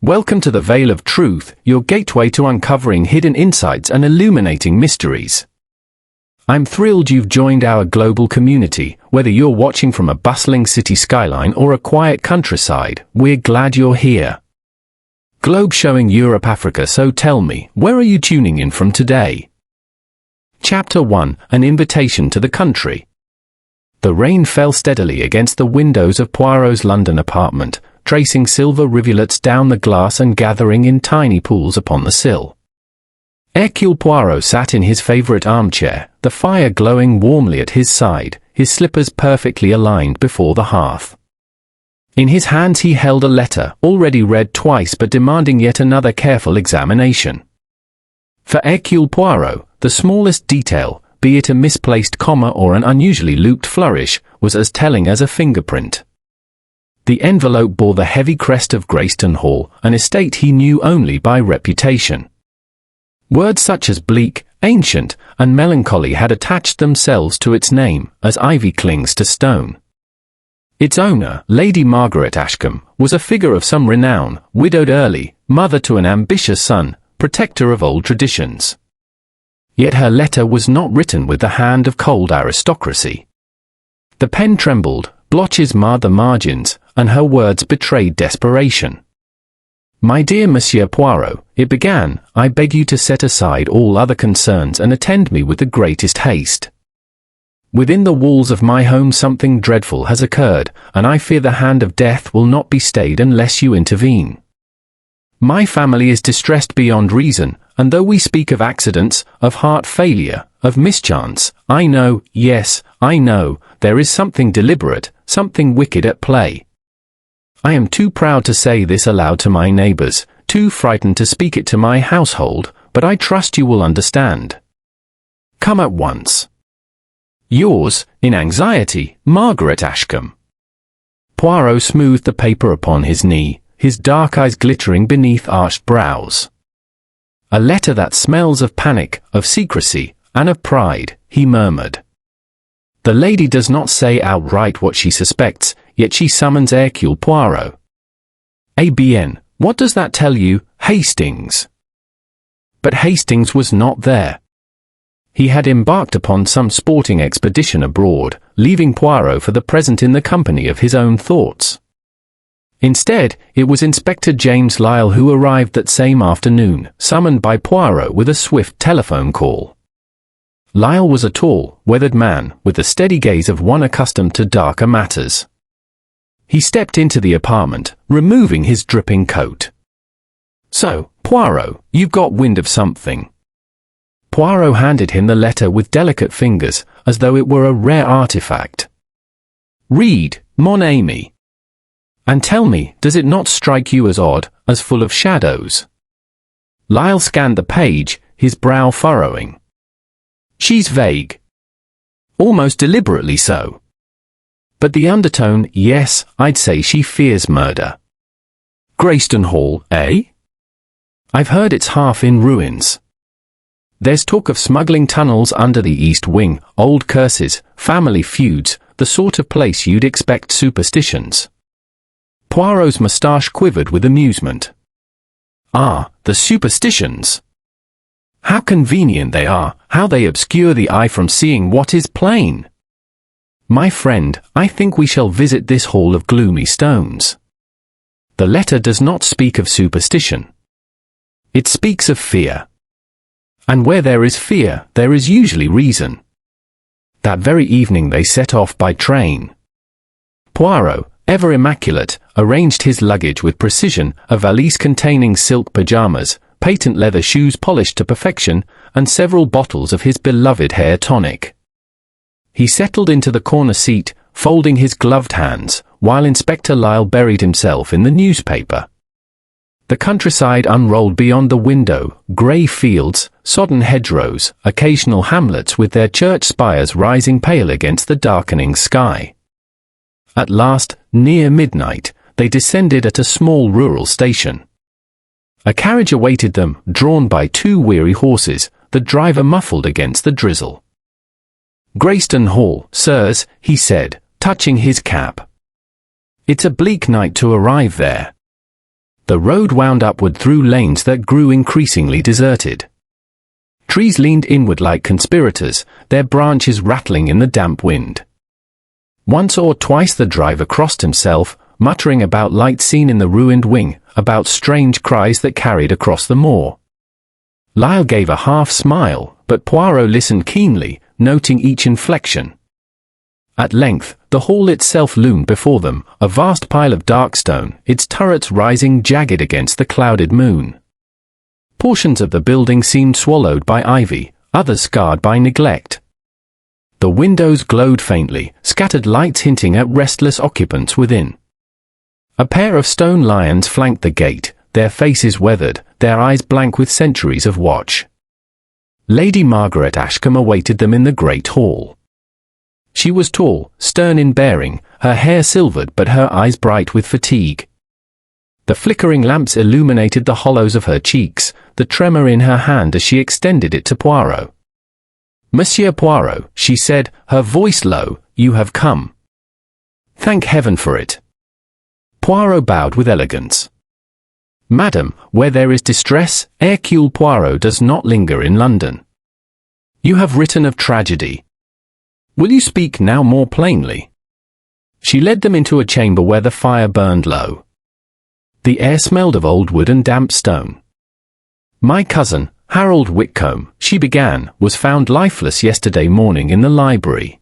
Welcome to the Veil of Truth, your gateway to uncovering hidden insights and illuminating mysteries. I'm thrilled you've joined our global community. Whether you're watching from a bustling city skyline or a quiet countryside, we're glad you're here. Globe showing Europe, Africa, so tell me, where are you tuning in from today? Chapter 1, An Invitation to the Country. The rain fell steadily against the windows of Poirot's London apartment, tracing silver rivulets down the glass and gathering in tiny pools upon the sill. Hercule Poirot sat in his favourite armchair, the fire glowing warmly at his side, his slippers perfectly aligned before the hearth. In his hands he held a letter, already read twice but demanding yet another careful examination. For Hercule Poirot, the smallest detail, be it a misplaced comma or an unusually looped flourish, was as telling as a fingerprint. The envelope bore the heavy crest of Greystone Hall, an estate he knew only by reputation. Words such as bleak, ancient, and melancholy had attached themselves to its name, as ivy clings to stone. Its owner, Lady Margaret Ashcombe, was a figure of some renown, widowed early, mother to an ambitious son, protector of old traditions. Yet her letter was not written with the hand of cold aristocracy. The pen trembled, blotches marred the margins, and her words betrayed desperation. "My dear Monsieur Poirot," it began, "I beg you to set aside all other concerns and attend me with the greatest haste. Within the walls of my home something dreadful has occurred, and I fear the hand of death will not be stayed unless you intervene. My family is distressed beyond reason, and though we speak of accidents, of heart failure, of mischance, I know, yes, I know, there is something deliberate, something wicked at play. I am too proud to say this aloud to my neighbours, too frightened to speak it to my household, but I trust you will understand. Come at once. Yours, in anxiety, Margaret Ashcombe." Poirot smoothed the paper upon his knee, his dark eyes glittering beneath arched brows. "A letter that smells of panic, of secrecy, and of pride," he murmured. "The lady does not say outright what she suspects, yet she summons Hercule Poirot. Eh bien, what does that tell you, Hastings?" But Hastings was not there. He had embarked upon some sporting expedition abroad, leaving Poirot for the present in the company of his own thoughts. Instead, it was Inspector James Lyle who arrived that same afternoon, summoned by Poirot with a swift telephone call. Lyle was a tall, weathered man, with the steady gaze of one accustomed to darker matters. He stepped into the apartment, removing his dripping coat. "So, Poirot, you've got wind of something." Poirot handed him the letter with delicate fingers, as though it were a rare artifact. "Read, mon ami. And tell me, does it not strike you as odd, as full of shadows?" Lyle scanned the page, his brow furrowing. "She's vague. Almost deliberately so. But the undertone, yes, I'd say she fears murder. Greystone Hall, eh? I've heard it's half in ruins. There's talk of smuggling tunnels under the east wing, old curses, family feuds, the sort of place you'd expect superstitions." Poirot's moustache quivered with amusement. "Ah, the superstitions. How convenient they are, how they obscure the eye from seeing what is plain. My friend, I think we shall visit this hall of gloomy stones. The letter does not speak of superstition. It speaks of fear. And where there is fear, there is usually reason." That very evening they set off by train. Poirot, ever immaculate, arranged his luggage with precision, a valise containing silk pyjamas, patent leather shoes polished to perfection, and several bottles of his beloved hair tonic. He settled into the corner seat, folding his gloved hands, while Inspector Lyle buried himself in the newspaper. The countryside unrolled beyond the window, grey fields, sodden hedgerows, occasional hamlets with their church spires rising pale against the darkening sky. At last, near midnight, they descended at a small rural station. A carriage awaited them, drawn by two weary horses, the driver muffled against the drizzle. "Greystone Hall, sirs," he said, touching his cap. "It's a bleak night to arrive there." The road wound upward through lanes that grew increasingly deserted. Trees leaned inward like conspirators, their branches rattling in the damp wind. Once or twice the driver crossed himself, muttering about lights seen in the ruined wing, about strange cries that carried across the moor. Lyle gave a half-smile, but Poirot listened keenly, noting each inflection. At length, the hall itself loomed before them, a vast pile of dark stone, its turrets rising jagged against the clouded moon. Portions of the building seemed swallowed by ivy, others scarred by neglect. The windows glowed faintly, scattered lights hinting at restless occupants within. A pair of stone lions flanked the gate, their faces weathered, their eyes blank with centuries of watch. Lady Margaret Ashcombe awaited them in the great hall. She was tall, stern in bearing, her hair silvered but her eyes bright with fatigue. The flickering lamps illuminated the hollows of her cheeks, the tremor in her hand as she extended it to Poirot. "Monsieur Poirot," she said, her voice low, "you have come. Thank heaven for it." Poirot bowed with elegance. "Madam, where there is distress, Hercule Poirot does not linger in London. You have written of tragedy. Will you speak now more plainly?" She led them into a chamber where the fire burned low. The air smelled of old wood and damp stone. "My cousin, Harold Whitcomb," she began, "was found lifeless yesterday morning in the library.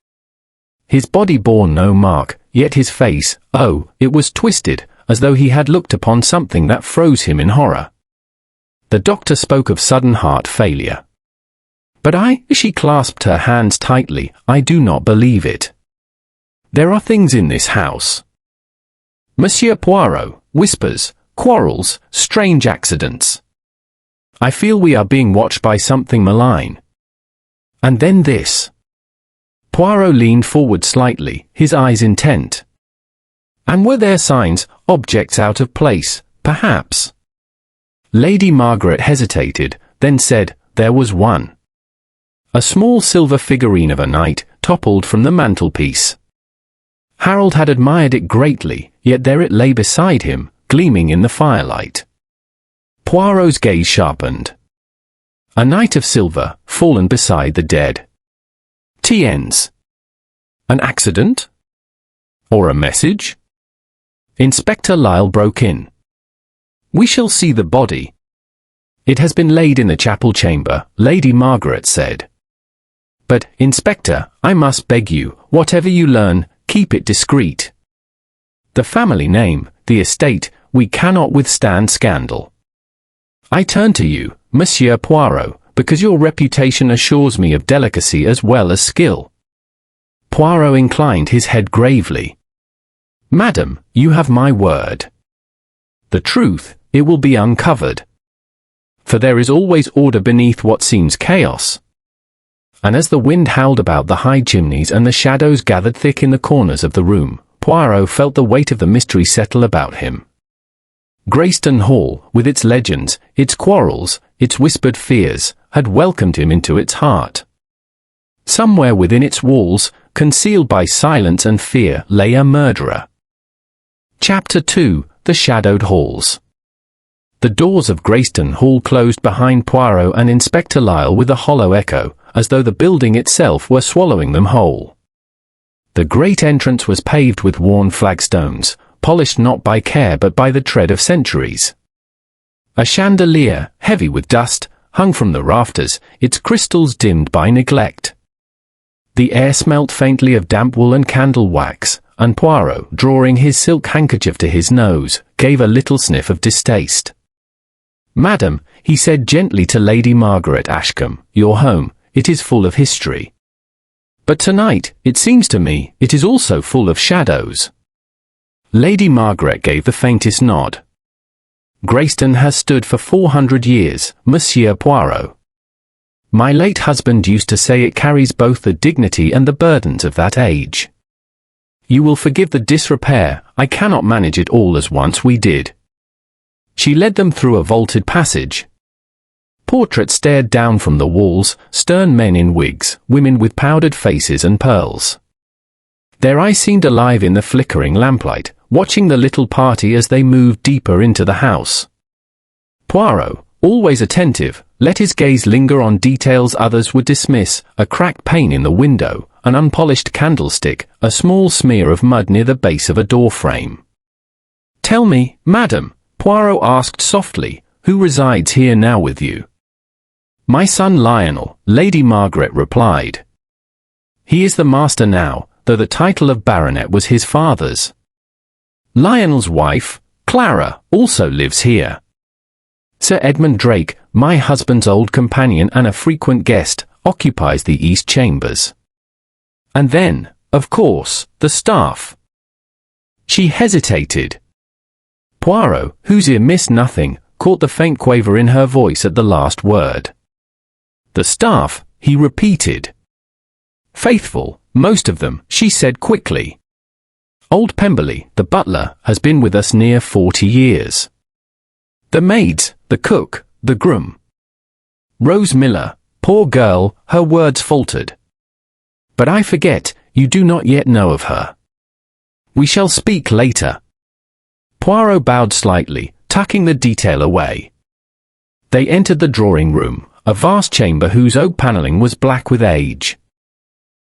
His body bore no mark, yet his face, oh, it was twisted, as though he had looked upon something that froze him in horror. The doctor spoke of sudden heart failure. But she clasped her hands tightly, I do not believe it. There are things in this house. Monsieur Poirot, whispers, quarrels, strange accidents. I feel we are being watched by something malign. And then this." Poirot leaned forward slightly, his eyes intent. "And were there signs, objects out of place, perhaps?" Lady Margaret hesitated, then said, "There was one. A small silver figurine of a knight, toppled from the mantelpiece. Harold had admired it greatly, yet there it lay beside him, gleaming in the firelight." Poirot's gaze sharpened. A knight of silver, fallen beside the dead. Tiens. An accident? Or a message? Inspector Lyle broke in. "We shall see the body. It has been laid in the chapel chamber," Lady Margaret said. "But, Inspector, I must beg you, whatever you learn, keep it discreet. The family name, the estate, we cannot withstand scandal. I turn to you, Monsieur Poirot, because your reputation assures me of delicacy as well as skill." Poirot inclined his head gravely. "Madam, you have my word. The truth, it will be uncovered. For there is always order beneath what seems chaos." And as the wind howled about the high chimneys and the shadows gathered thick in the corners of the room, Poirot felt the weight of the mystery settle about him. Greystone Hall, with its legends, its quarrels, its whispered fears, had welcomed him into its heart. Somewhere within its walls, concealed by silence and fear, lay a murderer. Chapter 2: The Shadowed Halls. The doors of Greystone Hall closed behind Poirot and Inspector Lyle with a hollow echo, as though the building itself were swallowing them whole. The great entrance was paved with worn flagstones, polished not by care but by the tread of centuries. A chandelier, heavy with dust, hung from the rafters, its crystals dimmed by neglect. The air smelt faintly of damp wool and candle wax, and Poirot, drawing his silk handkerchief to his nose, gave a little sniff of distaste. "Madam," he said gently to Lady Margaret Ashcombe, "your home, it is full of history. But tonight, it seems to me, it is also full of shadows." Lady Margaret gave the faintest nod. "Greystone has stood for 400 years, Monsieur Poirot. My late husband used to say it carries both the dignity and the burdens of that age. You will forgive the disrepair, I cannot manage it all as once we did." She led them through a vaulted passage. Portraits stared down from the walls, stern men in wigs, women with powdered faces and pearls. Their eyes seemed alive in the flickering lamplight, watching the little party as they moved deeper into the house. Poirot, always attentive, let his gaze linger on details others would dismiss: a cracked pane in the window, an unpolished candlestick, a small smear of mud near the base of a door frame. "Tell me, madam," Poirot asked softly, "who resides here now with you?" "My son Lionel," Lady Margaret replied. "He is the master now, though the title of baronet was his father's. Lionel's wife, Clara, also lives here. Sir Edmund Drake, my husband's old companion and a frequent guest, occupies the east chambers. And then, of course, the staff." She hesitated. Poirot, whose ear missed nothing, caught the faint quaver in her voice at the last word. "The staff," he repeated. "Faithful, most of them," she said quickly. "Old Pemberley, the butler, has been with us near 40 years. The maids, the cook, the groom. Rose Miller, poor girl," her words faltered. "But I forget, you do not yet know of her. We shall speak later." Poirot bowed slightly, tucking the detail away. They entered the drawing-room, a vast chamber whose oak panelling was black with age.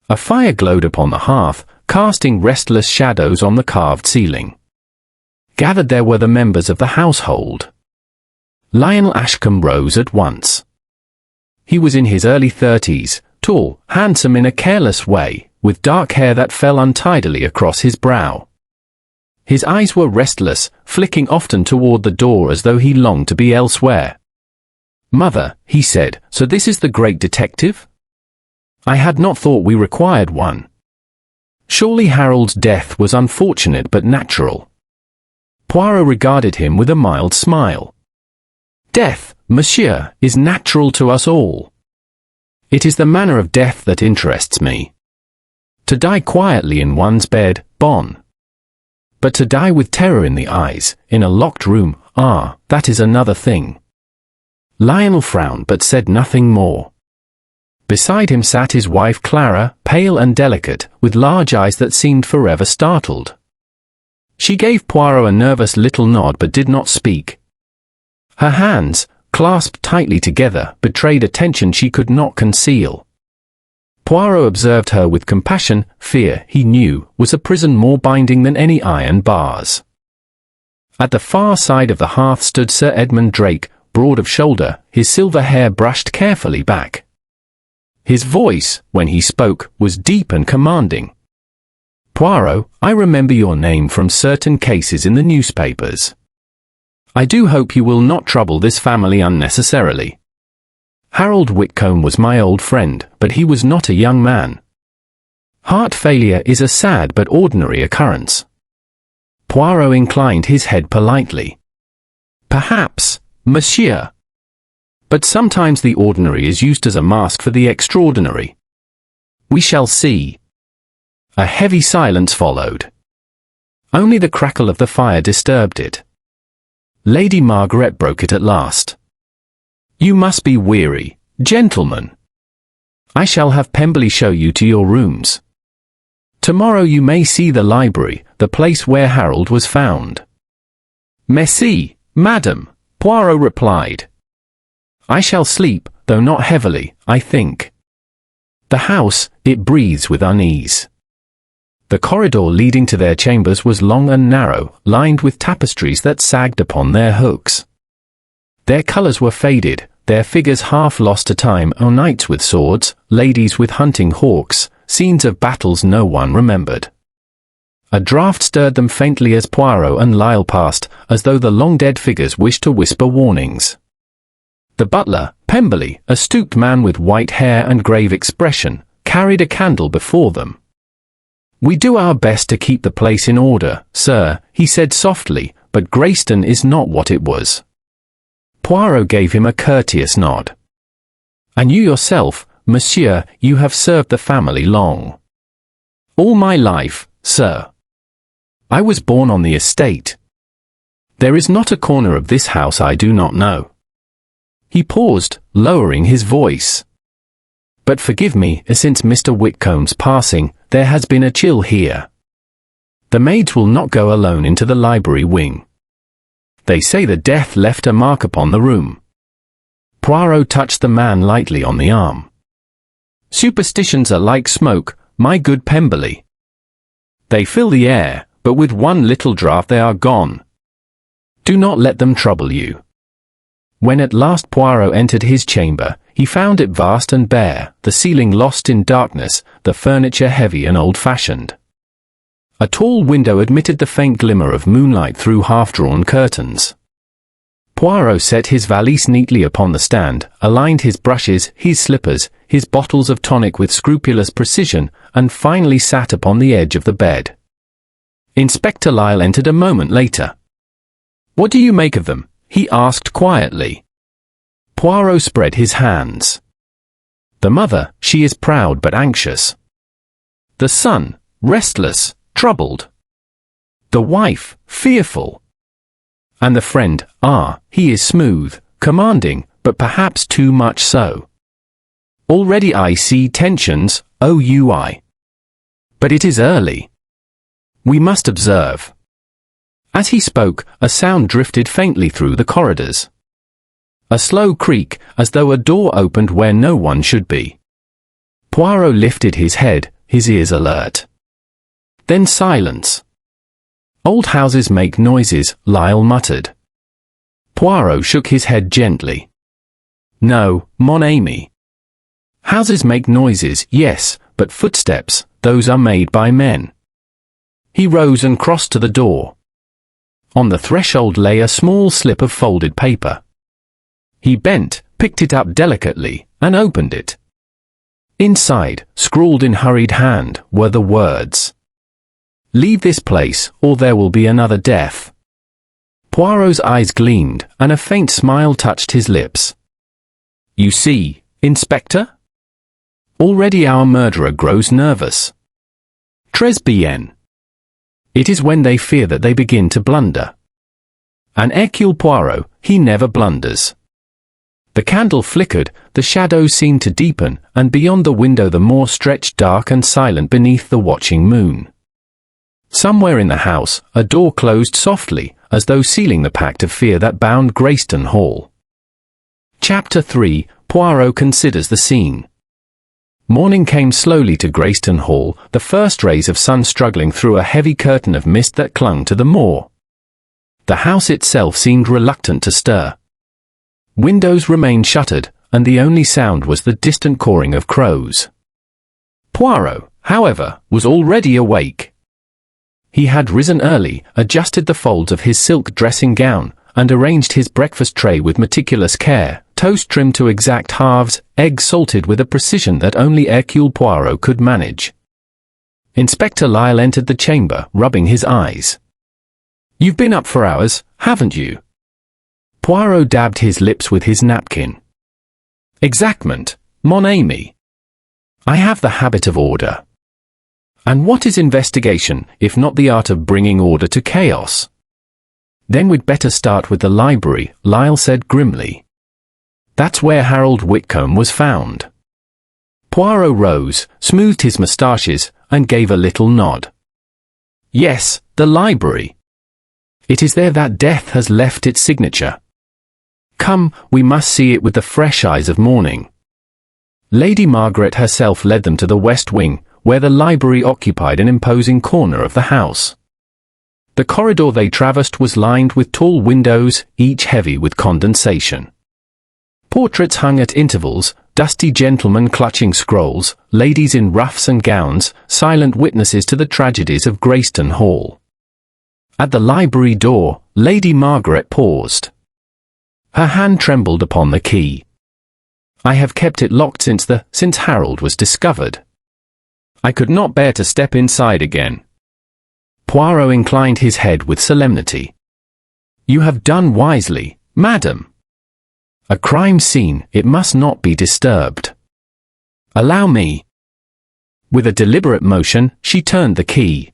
A fire glowed upon the hearth, casting restless shadows on the carved ceiling. Gathered there were the members of the household. Lionel Ashcombe rose at once. He was in his early 30s, tall, handsome in a careless way, with dark hair that fell untidily across his brow. His eyes were restless, flicking often toward the door as though he longed to be elsewhere. "Mother," he said, "so this is the great detective? I had not thought we required one. Surely Harold's death was unfortunate but natural." Poirot regarded him with a mild smile. "Death, monsieur, is natural to us all. It is the manner of death that interests me. To die quietly in one's bed, bon. But to die with terror in the eyes, in a locked room, that is another thing." Lionel frowned but said nothing more. Beside him sat his wife Clara, pale and delicate, with large eyes that seemed forever startled. She gave Poirot a nervous little nod but did not speak. Her hands, clasped tightly together, betrayed a tension she could not conceal. Poirot observed her with compassion. Fear, he knew, was a prison more binding than any iron bars. At the far side of the hearth stood Sir Edmund Drake, broad of shoulder, his silver hair brushed carefully back. His voice, when he spoke, was deep and commanding. "Poirot, I remember your name from certain cases in the newspapers. I do hope you will not trouble this family unnecessarily. Harold Whitcomb was my old friend, but he was not a young man. Heart failure is a sad but ordinary occurrence." Poirot inclined his head politely. "Perhaps, monsieur. But sometimes the ordinary is used as a mask for the extraordinary. We shall see." A heavy silence followed. Only the crackle of the fire disturbed it. Lady Margaret broke it at last. "You must be weary, gentlemen. I shall have Pemberley show you to your rooms. Tomorrow you may see the library, the place where Harold was found." "Merci, madam," Poirot replied. "I shall sleep, though not heavily, I think. The house, it breathes with unease." The corridor leading to their chambers was long and narrow, lined with tapestries that sagged upon their hooks. Their colors were faded, their figures half lost to time, knights with swords, ladies with hunting hawks, scenes of battles no one remembered. A draught stirred them faintly as Poirot and Lyle passed, as though the long-dead figures wished to whisper warnings. The butler, Pemberley, a stooped man with white hair and grave expression, carried a candle before them. "We do our best to keep the place in order, sir," he said softly, "but Greystone is not what it was." Poirot gave him a courteous nod. "And you yourself, monsieur, you have served the family long." "All my life, sir. I was born on the estate. There is not a corner of this house I do not know." He paused, lowering his voice. "But forgive me, since Mr. Whitcomb's passing, there has been a chill here. The maids will not go alone into the library wing. They say the death left a mark upon the room. Poirot touched the man lightly on the arm. Superstitions are like smoke, my good Pemberley. They fill the air, but with one little draught they are gone. Do not let them trouble you. When at last Poirot entered his chamber, he found it vast and bare, the ceiling lost in darkness, the furniture heavy and old-fashioned. A tall window admitted the faint glimmer of moonlight through half-drawn curtains. Poirot set his valise neatly upon the stand, aligned his brushes, his slippers, his bottles of tonic with scrupulous precision, and finally sat upon the edge of the bed. Inspector Lyle entered a moment later. "What do you make of them?" he asked quietly. Poirot spread his hands. "The mother, she is proud but anxious. The son, restless, troubled. The wife, fearful. And the friend, he is smooth, commanding, but perhaps too much so. Already I see tensions, But it is early. We must observe." As he spoke, a sound drifted faintly through the corridors. A slow creak, as though a door opened where no one should be. Poirot lifted his head, his ears alert. Then silence. "Old houses make noises," Lyle muttered. Poirot shook his head gently. "No, mon ami. Houses make noises, yes, but footsteps, those are made by men." He rose and crossed to the door. On the threshold lay a small slip of folded paper. He bent, picked it up delicately, and opened it. Inside, scrawled in hurried hand, were the words, "Leave this place, or there will be another death." Poirot's eyes gleamed, and a faint smile touched his lips. "You see, Inspector? Already our murderer grows nervous. Très bien. It is when they fear that they begin to blunder. And Hercule Poirot, he never blunders." The candle flickered, the shadows seemed to deepen, and beyond the window the moor stretched dark and silent beneath the watching moon. Somewhere in the house, a door closed softly, as though sealing the pact of fear that bound Greystone Hall. Chapter 3, Poirot considers the scene. Morning came slowly to Greystone Hall, the first rays of sun struggling through a heavy curtain of mist that clung to the moor. The house itself seemed reluctant to stir. Windows remained shuttered, and the only sound was the distant cawing of crows. Poirot, however, was already awake. He had risen early, adjusted the folds of his silk dressing gown, and arranged his breakfast tray with meticulous care, toast trimmed to exact halves, eggs salted with a precision that only Hercule Poirot could manage. Inspector Lyle entered the chamber, rubbing his eyes. "You've been up for hours, haven't you?" Poirot dabbed his lips with his napkin. "Exactement, mon ami. I have the habit of order. And what is investigation, if not the art of bringing order to chaos?" "Then we'd better start with the library," Lyle said grimly. "That's where Harold Whitcomb was found." Poirot rose, smoothed his moustaches, and gave a little nod. "Yes, the library. It is there that death has left its signature. Come, we must see it with the fresh eyes of morning." Lady Margaret herself led them to the west wing, where the library occupied an imposing corner of the house. The corridor they traversed was lined with tall windows, each heavy with condensation. Portraits hung at intervals, dusty gentlemen clutching scrolls, ladies in ruffs and gowns, silent witnesses to the tragedies of Greystone Hall. At the library door, Lady Margaret paused. Her hand trembled upon the key. "I have kept it locked since Harold was discovered. I could not bear to step inside again." Poirot inclined his head with solemnity. "You have done wisely, madam. A crime scene, it must not be disturbed. Allow me." With a deliberate motion, she turned the key.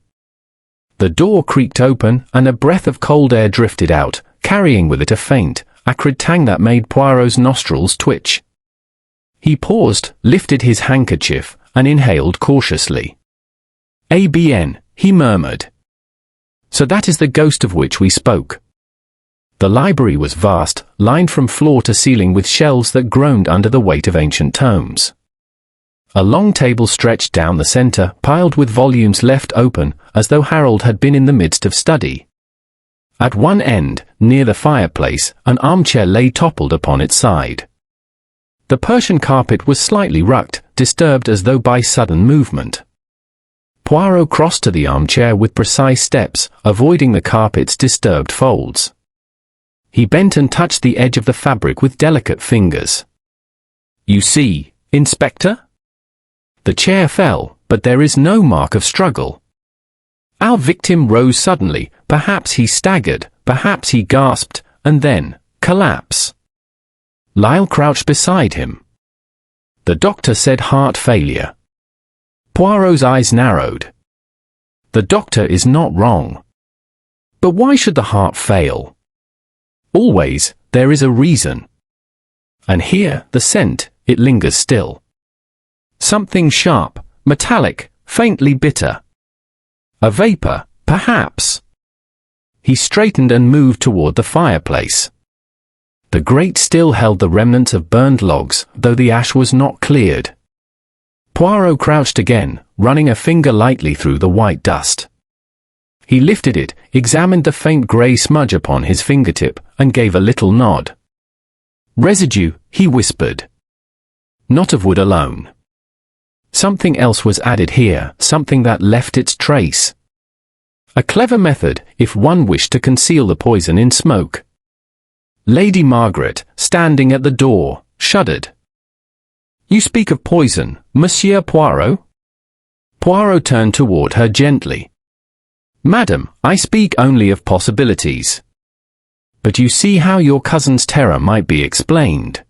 The door creaked open, and a breath of cold air drifted out, carrying with it a faint, acrid tang that made Poirot's nostrils twitch. He paused, lifted his handkerchief, and inhaled cautiously. "Eh bien," he murmured. So that is the ghost of which we spoke. The library was vast, lined from floor to ceiling with shelves that groaned under the weight of ancient tomes. A long table stretched down the center, piled with volumes left open, as though Harold had been in the midst of study. At one end, near the fireplace, an armchair lay toppled upon its side. The Persian carpet was slightly rucked, disturbed as though by sudden movement. Poirot crossed to the armchair with precise steps, avoiding the carpet's disturbed folds. He bent and touched the edge of the fabric with delicate fingers. "You see, Inspector?" The chair fell, but there is no mark of struggle. Our victim rose suddenly, perhaps he staggered, perhaps he gasped, and then, collapse. Lyle crouched beside him. The doctor said heart failure. Poirot's eyes narrowed. The doctor is not wrong. But why should the heart fail? Always, there is a reason. And here, the scent, it lingers still. Something sharp, metallic, faintly bitter. A vapor, perhaps. He straightened and moved toward the fireplace. The grate still held the remnants of burned logs, though the ash was not cleared. Poirot crouched again, running a finger lightly through the white dust. He lifted it, examined the faint grey smudge upon his fingertip, and gave a little nod. "Residue," he whispered. "Not of wood alone. Something else was added here, something that left its trace. A clever method, if one wished to conceal the poison in smoke." Lady Margaret, standing at the door, shuddered. "You speak of poison, Monsieur Poirot?" Poirot turned toward her gently. "Madam, I speak only of possibilities. But you see how your cousin's terror might be explained.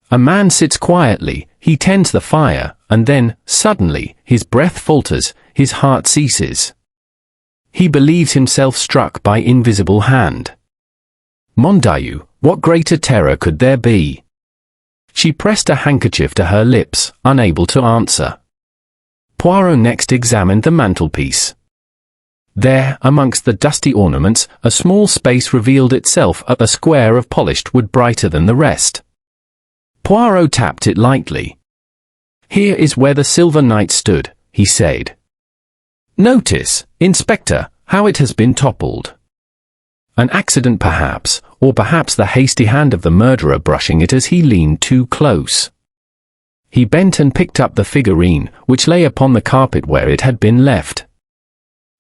A man sits quietly, he tends the fire, and then, suddenly, his breath falters, his heart ceases. He believes himself struck by invisible hand. Mon Dieu, what greater terror could there be?" She pressed a handkerchief to her lips, unable to answer. Poirot next examined the mantelpiece. There, amongst the dusty ornaments, a small space revealed itself, a square of polished wood brighter than the rest. Poirot tapped it lightly. "Here is where the silver knight stood," he said. "Notice, Inspector, how it has been toppled. An accident perhaps, or perhaps the hasty hand of the murderer brushing it as he leaned too close." He bent and picked up the figurine, which lay upon the carpet where it had been left.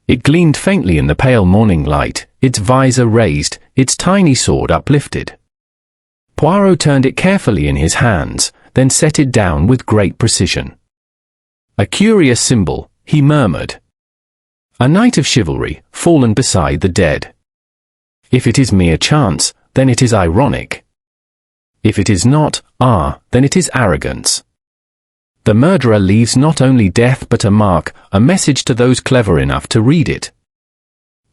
It gleamed faintly in the pale morning light, its visor raised, its tiny sword uplifted. Poirot turned it carefully in his hands, then set it down with great precision. "A curious symbol," he murmured. "A knight of chivalry, fallen beside the dead. If it is mere chance, then it is ironic. If it is not, then it is arrogance. The murderer leaves not only death but a mark, a message to those clever enough to read it."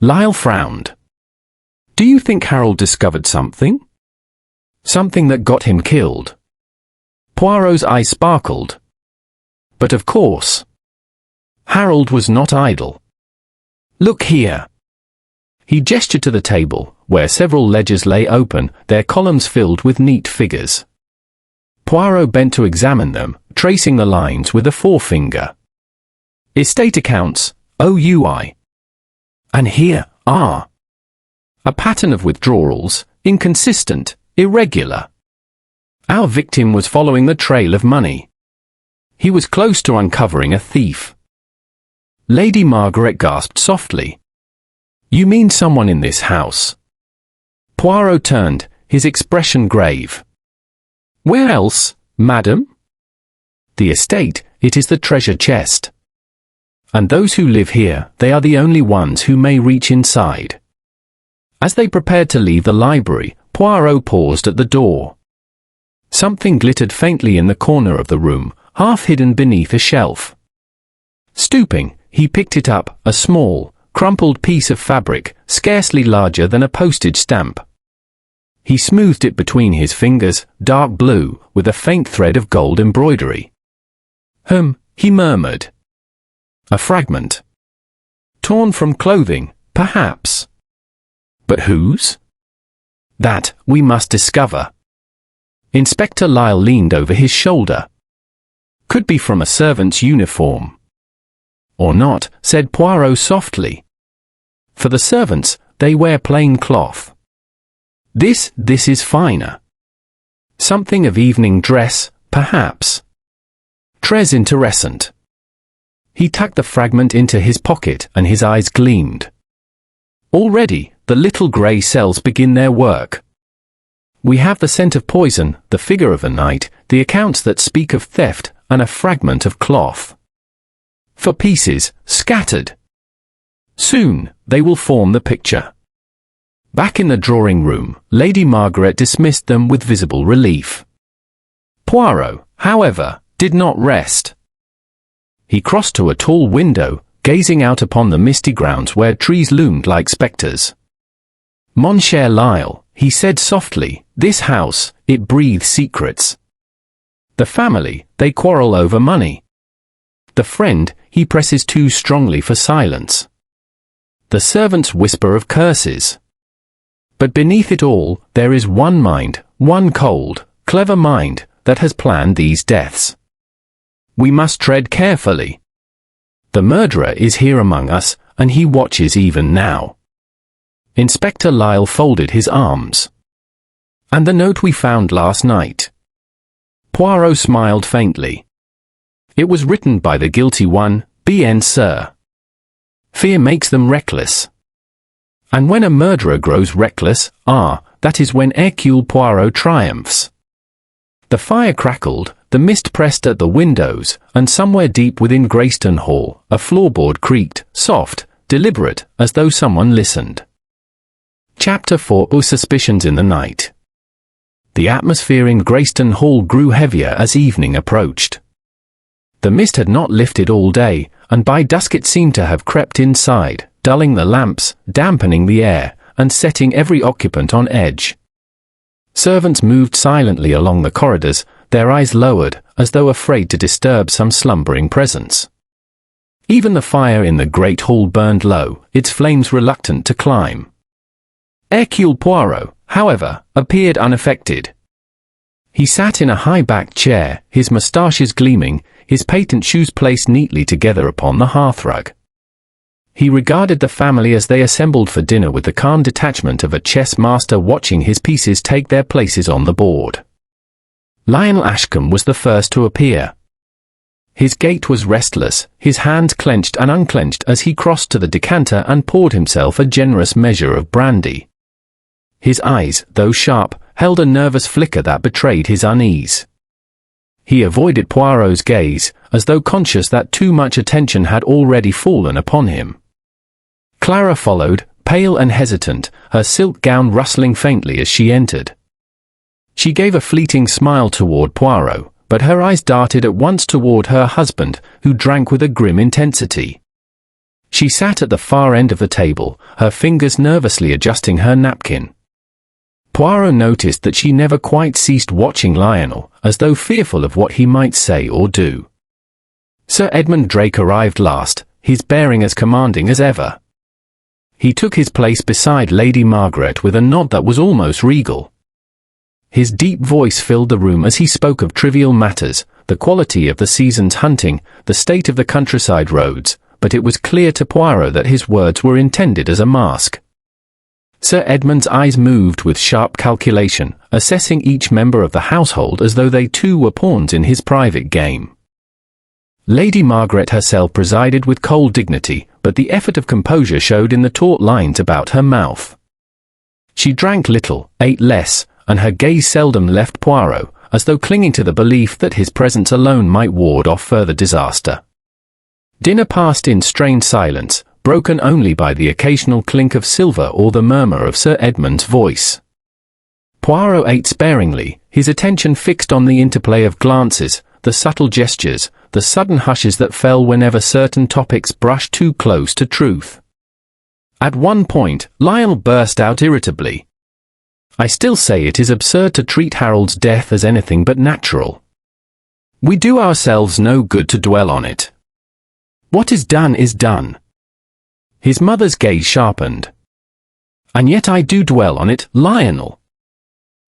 Lyle frowned. "Do you think Harold discovered something? Something that got him killed?" Poirot's eyes sparkled. "But of course. Harold was not idle. Look here." He gestured to the table, where several ledgers lay open, their columns filled with neat figures. Poirot bent to examine them, tracing the lines with a forefinger. "Estate accounts, OUI. And here, A pattern of withdrawals, inconsistent, irregular. Our victim was following the trail of money. He was close to uncovering a thief." Lady Margaret gasped softly. "You mean someone in this house?" Poirot turned, his expression grave. "Where else, madam?" "The estate, it is the treasure chest. And those who live here, they are the only ones who may reach inside." As they prepared to leave the library, Poirot paused at the door. Something glittered faintly in the corner of the room, half hidden beneath a shelf. Stooping, he picked it up, a small, crumpled piece of fabric, scarcely larger than a postage stamp. He smoothed it between his fingers, dark blue, with a faint thread of gold embroidery. He murmured. "A fragment. Torn from clothing, perhaps. But whose? That we must discover. Inspector Lyle leaned over his shoulder. Could be from a servant's uniform. Or not, said Poirot softly. For the servants, they wear plain cloth. This is finer. Something of evening dress, perhaps. Très intéressant. He tucked the fragment into his pocket and his eyes gleamed. Already, the little grey cells begin their work. We have the scent of poison, the figure of a knight, the accounts that speak of theft, and a fragment of cloth. 4 pieces, scattered. Soon, they will form the picture. Back in the drawing room, Lady Margaret dismissed them with visible relief. Poirot, however, did not rest. He crossed to a tall window, gazing out upon the misty grounds where trees loomed like spectres. Mon cher Lyle, he said softly, this house, it breathes secrets. The family, they quarrel over money. The friend, he presses too strongly for silence. The servants whisper of curses. But beneath it all, there is one mind, one cold, clever mind, that has planned these deaths. We must tread carefully. The murderer is here among us, and he watches even now. Inspector Lyle folded his arms. And the note we found last night. Poirot smiled faintly. It was written by the guilty one, bien sûr. Fear makes them reckless. And when a murderer grows reckless, that is when Hercule Poirot triumphs. The fire crackled, the mist pressed at the windows, and somewhere deep within Greystone Hall, a floorboard creaked, soft, deliberate, as though someone listened. Chapter 4 Suspicions in the Night. The atmosphere in Greystone Hall grew heavier as evening approached. The mist had not lifted all day, and by dusk it seemed to have crept inside, dulling the lamps, dampening the air, and setting every occupant on edge. Servants moved silently along the corridors, their eyes lowered, as though afraid to disturb some slumbering presence. Even the fire in the great hall burned low, its flames reluctant to climb. Hercule Poirot, however, appeared unaffected. He sat in a high-backed chair, his moustaches gleaming, his patent shoes placed neatly together upon the hearthrug. He regarded the family as they assembled for dinner with the calm detachment of a chess master watching his pieces take their places on the board. Lionel Ashcombe was the first to appear. His gait was restless, his hands clenched and unclenched as he crossed to the decanter and poured himself a generous measure of brandy. His eyes, though sharp, held a nervous flicker that betrayed his unease. He avoided Poirot's gaze, as though conscious that too much attention had already fallen upon him. Clara followed, pale and hesitant, her silk gown rustling faintly as she entered. She gave a fleeting smile toward Poirot, but her eyes darted at once toward her husband, who drank with a grim intensity. She sat at the far end of the table, her fingers nervously adjusting her napkin. Poirot noticed that she never quite ceased watching Lionel, as though fearful of what he might say or do. Sir Edmund Drake arrived last, his bearing as commanding as ever. He took his place beside Lady Margaret with a nod that was almost regal. His deep voice filled the room as he spoke of trivial matters, the quality of the season's hunting, the state of the countryside roads, but it was clear to Poirot that his words were intended as a mask. Sir Edmund's eyes moved with sharp calculation, assessing each member of the household as though they too were pawns in his private game. Lady Margaret herself presided with cold dignity, but the effort of composure showed in the taut lines about her mouth. She drank little, ate less, and her gaze seldom left Poirot, as though clinging to the belief that his presence alone might ward off further disaster. Dinner passed in strained silence, broken only by the occasional clink of silver or the murmur of Sir Edmund's voice. Poirot ate sparingly, his attention fixed on the interplay of glances, the subtle gestures, the sudden hushes that fell whenever certain topics brushed too close to truth. At one point, Lionel burst out irritably. "I still say it is absurd to treat Harold's death as anything but natural. We do ourselves no good to dwell on it. What is done is done. His mother's gaze sharpened. And yet I do dwell on it, Lionel.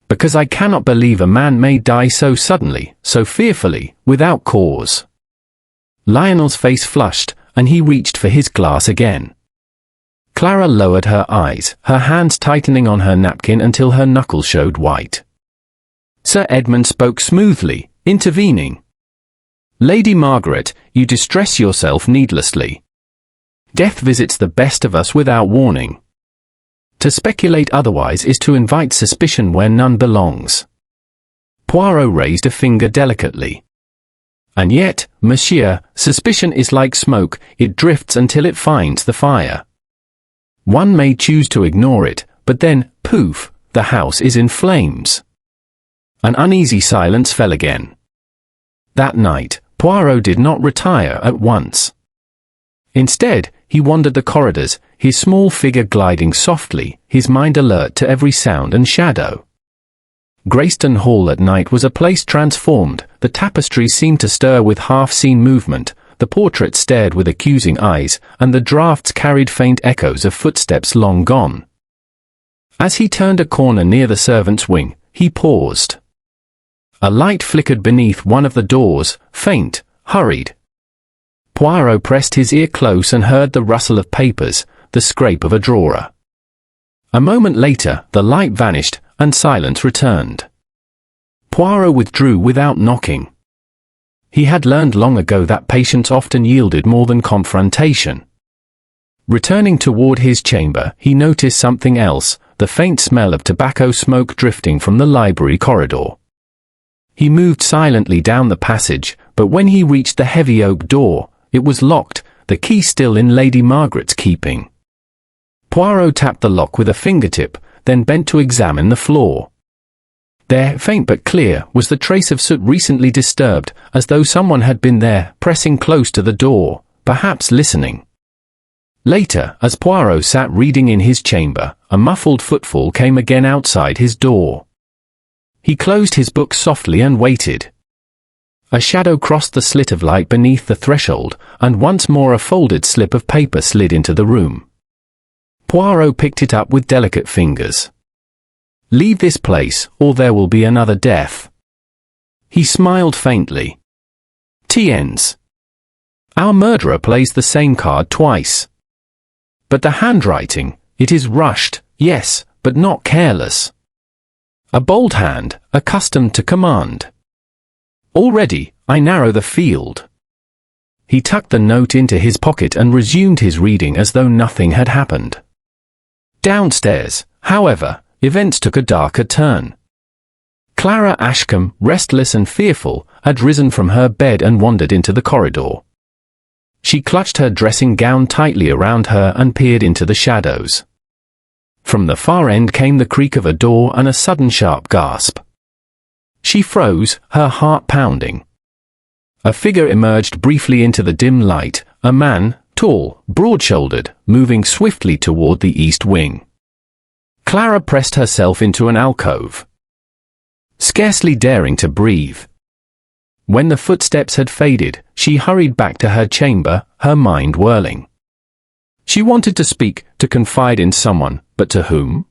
Because I cannot believe a man may die so suddenly, so fearfully, without cause. Lionel's face flushed, and he reached for his glass again. Clara lowered her eyes, her hands tightening on her napkin until her knuckles showed white. Sir Edmund spoke smoothly, intervening. Lady Margaret, you distress yourself needlessly. Death visits the best of us without warning. To speculate otherwise is to invite suspicion where none belongs. Poirot raised a finger delicately. And yet, monsieur, suspicion is like smoke, it drifts until it finds the fire. One may choose to ignore it, but then, poof, the house is in flames. An uneasy silence fell again. That night, Poirot did not retire at once. Instead, he wandered the corridors, his small figure gliding softly, his mind alert to every sound and shadow. Greystone Hall at night was a place transformed, the tapestries seemed to stir with half-seen movement, the portraits stared with accusing eyes, and the draughts carried faint echoes of footsteps long gone. As he turned a corner near the servants' wing, he paused. A light flickered beneath one of the doors, faint, hurried. Poirot pressed his ear close and heard the rustle of papers, the scrape of a drawer. A moment later, the light vanished, and silence returned. Poirot withdrew without knocking. He had learned long ago that patience often yielded more than confrontation. Returning toward his chamber, he noticed something else, the faint smell of tobacco smoke drifting from the library corridor. He moved silently down the passage, but when he reached the heavy oak door, it was locked, the key still in Lady Margaret's keeping. Poirot tapped the lock with a fingertip, then bent to examine the floor. There, faint but clear, was the trace of soot recently disturbed, as though someone had been there, pressing close to the door, perhaps listening. Later, as Poirot sat reading in his chamber, a muffled footfall came again outside his door. He closed his book softly and waited. A shadow crossed the slit of light beneath the threshold, and once more a folded slip of paper slid into the room. Poirot picked it up with delicate fingers. Leave this place, or there will be another death. He smiled faintly. Tiens. Our murderer plays the same card twice. But the handwriting, it is rushed, yes, but not careless. A bold hand, accustomed to command. Already, I narrow the field. He tucked the note into his pocket and resumed his reading as though nothing had happened. Downstairs, however, events took a darker turn. Clara Ashcombe, restless and fearful, had risen from her bed and wandered into the corridor. She clutched her dressing gown tightly around her and peered into the shadows. From the far end came the creak of a door and a sudden sharp gasp. She froze, her heart pounding. A figure emerged briefly into the dim light, a man, tall, broad-shouldered, moving swiftly toward the east wing. Clara pressed herself into an alcove, scarcely daring to breathe. When the footsteps had faded, she hurried back to her chamber, her mind whirling. She wanted to speak, to confide in someone, but to whom?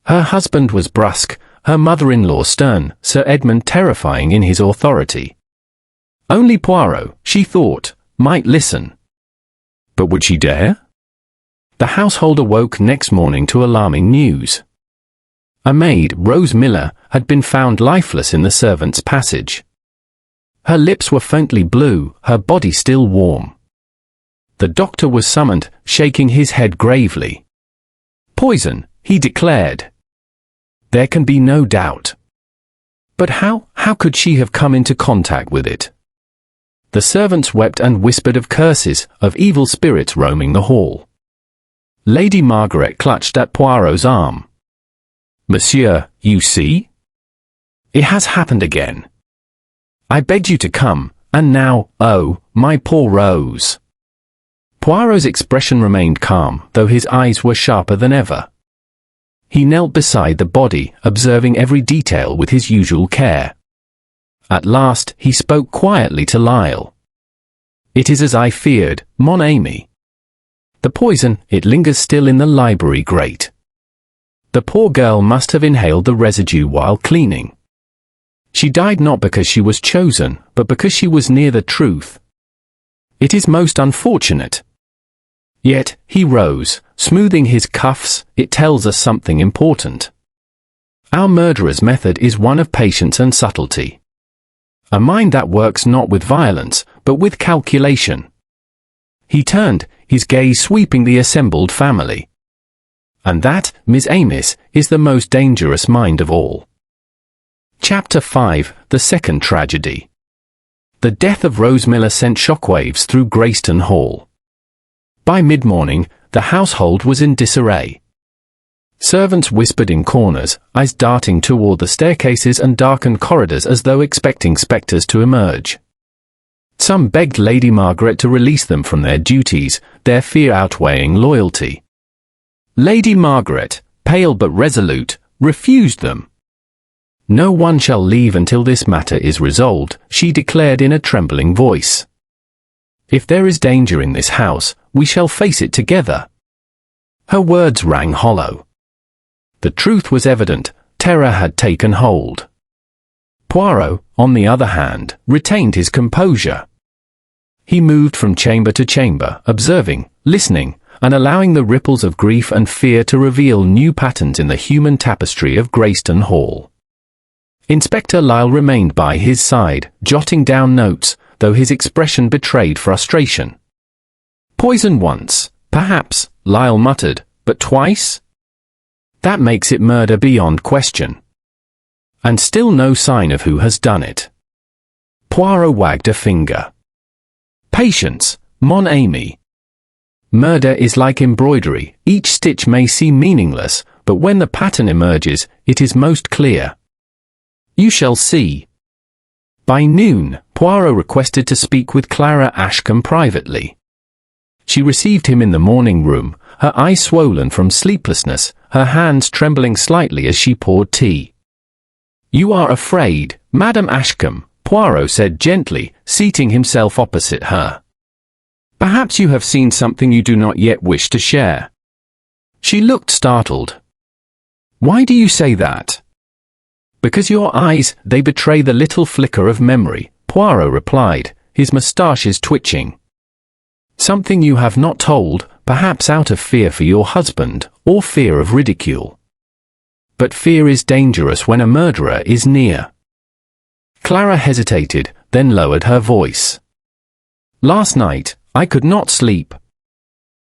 Her husband was brusque, her mother-in-law stern, Sir Edmund terrifying in his authority. Only Poirot, she thought, might listen. But would she dare? The household awoke next morning to alarming news. A maid, Rose Miller, had been found lifeless in the servants' passage. Her lips were faintly blue, her body still warm. The doctor was summoned, shaking his head gravely. Poison, he declared. There can be no doubt. But how could she have come into contact with it? The servants wept and whispered of curses, of evil spirits roaming the hall. Lady Margaret clutched at Poirot's arm. Monsieur, you see? It has happened again. I begged you to come, and now, oh, my poor Rose. Poirot's expression remained calm, though his eyes were sharper than ever. He knelt beside the body, observing every detail with his usual care. At last, he spoke quietly to Lyle. It is as I feared, mon ami. The poison, it lingers still in the library grate. The poor girl must have inhaled the residue while cleaning. She died not because she was chosen, but because she was near the truth. It is most unfortunate. Yet, he rose, smoothing his cuffs. It tells us something important. Our murderer's method is one of patience and subtlety. A mind that works not with violence, but with calculation. He turned, his gaze sweeping the assembled family. And that, Miss Amis, is the most dangerous mind of all. Chapter 5, The Second Tragedy. The death of Rose Miller sent shockwaves through Greystone Hall. By mid-morning, the household was in disarray. Servants whispered in corners, eyes darting toward the staircases and darkened corridors as though expecting spectres to emerge. Some begged Lady Margaret to release them from their duties, their fear outweighing loyalty. Lady Margaret, pale but resolute, refused them. "No one shall leave until this matter is resolved," she declared in a trembling voice. "If there is danger in this house, we shall face it together." Her words rang hollow. The truth was evident, terror had taken hold. Poirot, on the other hand, retained his composure. He moved from chamber to chamber, observing, listening, and allowing the ripples of grief and fear to reveal new patterns in the human tapestry of Greystone Hall. Inspector Lyle remained by his side, jotting down notes, though his expression betrayed frustration. "Poison once, perhaps," Lyle muttered, "but twice? That makes it murder beyond question. And still no sign of who has done it." Poirot wagged a finger. "Patience, mon ami. Murder is like embroidery, each stitch may seem meaningless, but when the pattern emerges, it is most clear. You shall see." By noon, Poirot requested to speak with Clara Ashcombe privately. She received him in the morning room, her eyes swollen from sleeplessness, her hands trembling slightly as she poured tea. "You are afraid, Madame Ashcombe," Poirot said gently, seating himself opposite her. "Perhaps you have seen something you do not yet wish to share." She looked startled. "Why do you say that?" "Because your eyes, they betray the little flicker of memory," Poirot replied, his moustaches twitching. "Something you have not told, perhaps out of fear for your husband, or fear of ridicule. But fear is dangerous when a murderer is near." Clara hesitated, then lowered her voice. "Last night, I could not sleep.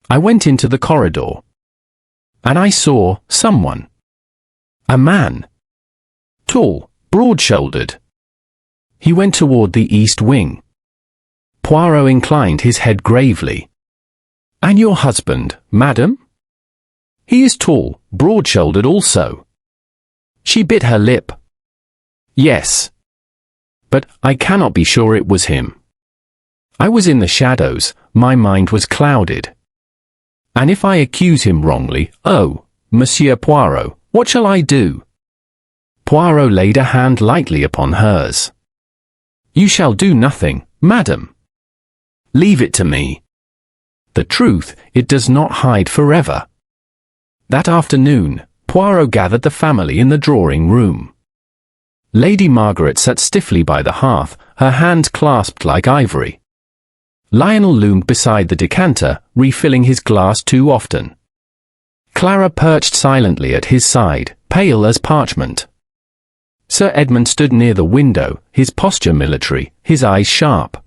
I went into the corridor. And I saw someone. A man. Tall, broad-shouldered. He went toward the east wing." Poirot inclined his head gravely. "And your husband, madam?" "He is tall, broad-shouldered also." She bit her lip. "Yes. But I cannot be sure it was him. I was in the shadows, my mind was clouded. And if I accuse him wrongly, oh, Monsieur Poirot, what shall I do?" Poirot laid a hand lightly upon hers. "You shall do nothing, madam. Leave it to me. The truth, it does not hide forever." That afternoon, Poirot gathered the family in the drawing-room. Lady Margaret sat stiffly by the hearth, her hands clasped like ivory. Lionel loomed beside the decanter, refilling his glass too often. Clara perched silently at his side, pale as parchment. Sir Edmund stood near the window, his posture military, his eyes sharp.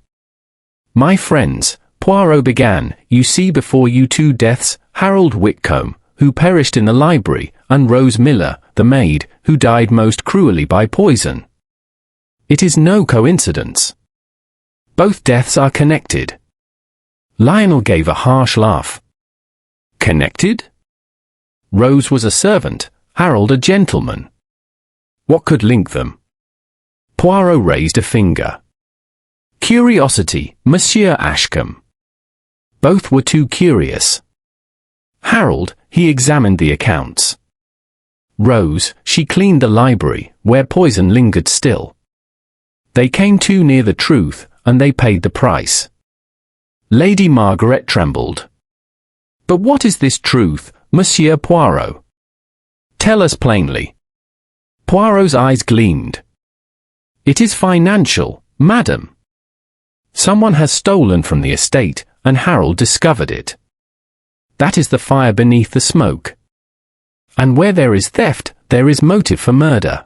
"My friends," Poirot began, "you see before you two deaths, Harold Whitcomb, who perished in the library, and Rose Miller, the maid, who died most cruelly by poison. It is no coincidence. Both deaths are connected." Lionel gave a harsh laugh. "Connected? Rose was a servant, Harold a gentleman. What could link them?" Poirot raised a finger. "Curiosity, Monsieur Ashcombe." Both were too curious. Harold, he examined the accounts. Rose, she cleaned the library, where poison lingered still. They came too near the truth, and they paid the price. Lady Margaret trembled. But what is this truth, Monsieur Poirot? Tell us plainly. Poirot's eyes gleamed. It is financial, madam. Someone has stolen from the estate, and Harold discovered it. That is the fire beneath the smoke. And where there is theft, there is motive for murder.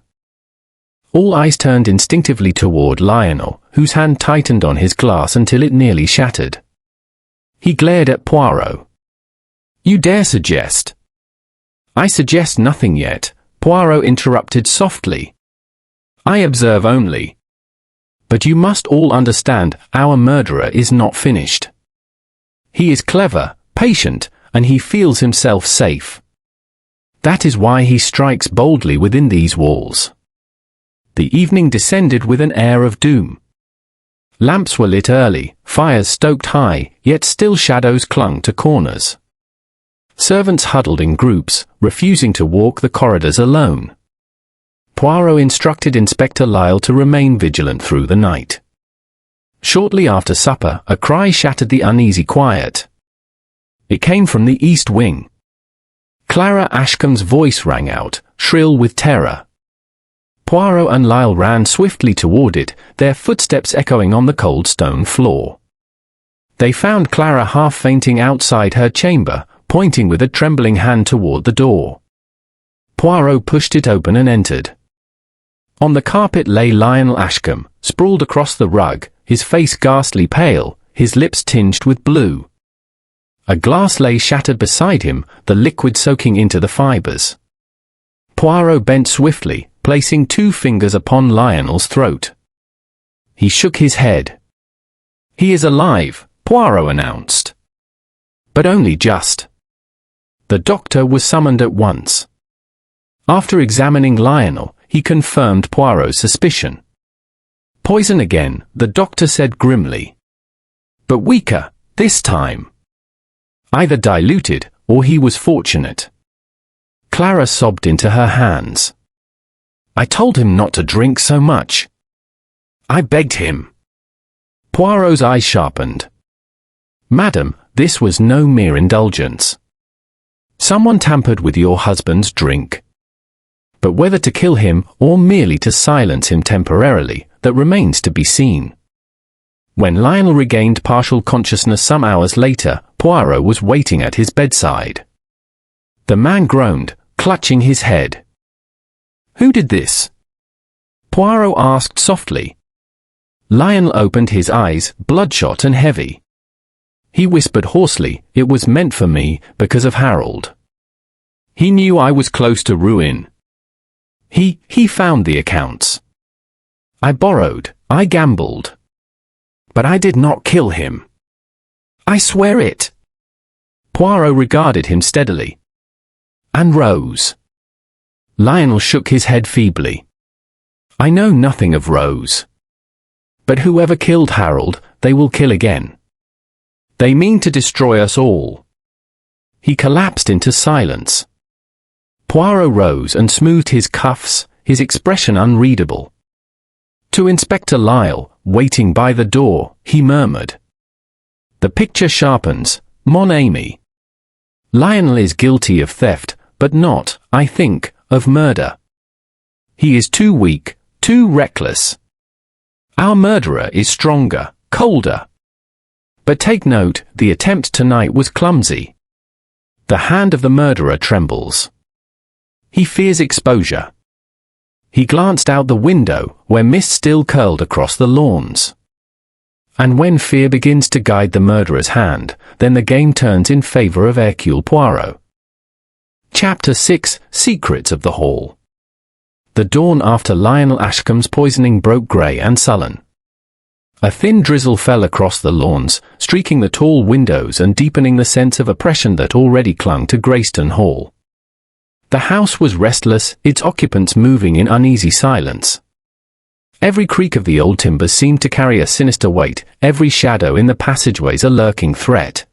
All eyes turned instinctively toward Lionel, whose hand tightened on his glass until it nearly shattered. He glared at Poirot. You dare suggest? I suggest nothing yet, Poirot interrupted softly. I observe only. But you must all understand, our murderer is not finished. He is clever, patient, and he feels himself safe. That is why he strikes boldly within these walls. The evening descended with an air of doom. Lamps were lit early, fires stoked high, yet still shadows clung to corners. Servants huddled in groups, refusing to walk the corridors alone. Poirot instructed Inspector Lyle to remain vigilant through the night. Shortly after supper, a cry shattered the uneasy quiet. It came from the east wing. Clara Ashcombe's voice rang out, shrill with terror. Poirot and Lyle ran swiftly toward it, their footsteps echoing on the cold stone floor. They found Clara half fainting outside her chamber, pointing with a trembling hand toward the door. Poirot pushed it open and entered. On the carpet lay Lionel Ashcombe, sprawled across the rug, his face ghastly pale, his lips tinged with blue. A glass lay shattered beside him, the liquid soaking into the fibers. Poirot bent swiftly, placing 2 fingers upon Lionel's throat. He shook his head. He is alive, Poirot announced. But only just. The doctor was summoned at once. After examining Lionel, he confirmed Poirot's suspicion. Poison again, the doctor said grimly. But weaker, this time. Either diluted, or he was fortunate. Clara sobbed into her hands. I told him not to drink so much. I begged him. Poirot's eyes sharpened. Madam, this was no mere indulgence. Someone tampered with your husband's drink. But whether to kill him, or merely to silence him temporarily, that remains to be seen. When Lionel regained partial consciousness some hours later, Poirot was waiting at his bedside. The man groaned, clutching his head. Who did this? Poirot asked softly. Lionel opened his eyes, bloodshot and heavy. He whispered hoarsely, it was meant for me, because of Harold. He knew I was close to ruin. He found the accounts. I borrowed, I gambled. But I did not kill him. I swear it. Poirot regarded him steadily. And Rose. Lionel shook his head feebly. I know nothing of Rose. But whoever killed Harold, they will kill again. They mean to destroy us all. He collapsed into silence. Poirot rose and smoothed his cuffs, his expression unreadable. To Inspector Lyle, waiting by the door, he murmured. The picture sharpens, mon ami. Lionel is guilty of theft, but not, I think, of murder. He is too weak, too reckless. Our murderer is stronger, colder. But take note, the attempt tonight was clumsy. The hand of the murderer trembles. He fears exposure. He glanced out the window, where mist still curled across the lawns. And when fear begins to guide the murderer's hand, then the game turns in favor of Hercule Poirot. Chapter 6: Secrets of the Hall. The dawn after Lionel Ashcombe's poisoning broke grey and sullen. A thin drizzle fell across the lawns, streaking the tall windows and deepening the sense of oppression that already clung to Greystone Hall. The house was restless, its occupants moving in uneasy silence. Every creak of the old timbers seemed to carry a sinister weight, every shadow in the passageways a lurking threat.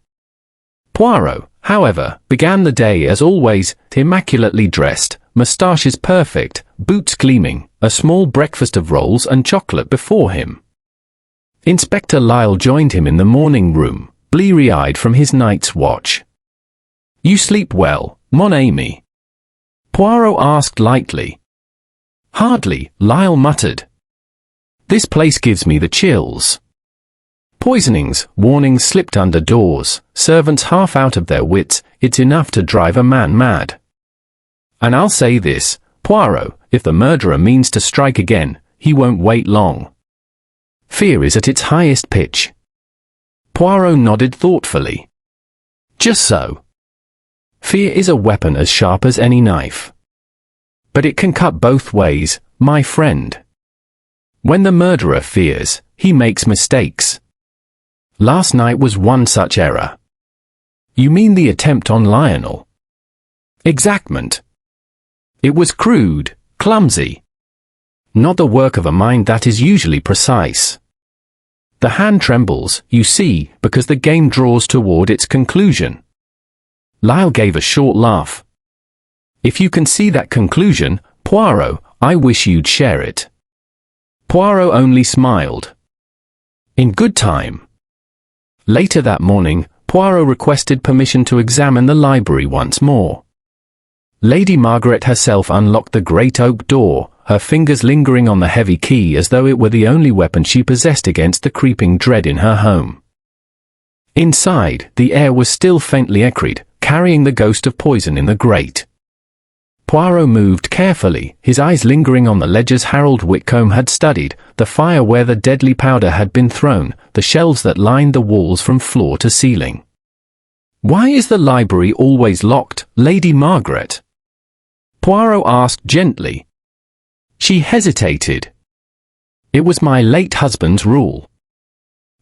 Poirot, however, began the day as always, immaculately dressed, moustaches perfect, boots gleaming, a small breakfast of rolls and chocolate before him. Inspector Lyle joined him in the morning room, bleary-eyed from his night's watch. You sleep well, mon ami? Poirot asked lightly. Hardly, Lyle muttered. This place gives me the chills. Poisonings, warnings slipped under doors, servants half out of their wits, it's enough to drive a man mad. And I'll say this, Poirot, if the murderer means to strike again, he won't wait long. Fear is at its highest pitch. Poirot nodded thoughtfully. Just so. Fear is a weapon as sharp as any knife. But it can cut both ways, my friend. When the murderer fears, he makes mistakes. Last night was one such error. You mean the attempt on Lionel? Exactment. It was crude, clumsy. Not the work of a mind that is usually precise. The hand trembles, you see, because the game draws toward its conclusion. Lyle gave a short laugh. If you can see that conclusion, Poirot, I wish you'd share it. Poirot only smiled. In good time. Later that morning, Poirot requested permission to examine the library once more. Lady Margaret herself unlocked the great oak door, her fingers lingering on the heavy key as though it were the only weapon she possessed against the creeping dread in her home. Inside, the air was still faintly acrid, carrying the ghost of poison in the grate. Poirot moved carefully, his eyes lingering on the ledgers Harold Whitcomb had studied, the fire where the deadly powder had been thrown, the shelves that lined the walls from floor to ceiling. Why is the library always locked, Lady Margaret? Poirot asked gently. She hesitated. It was my late husband's rule.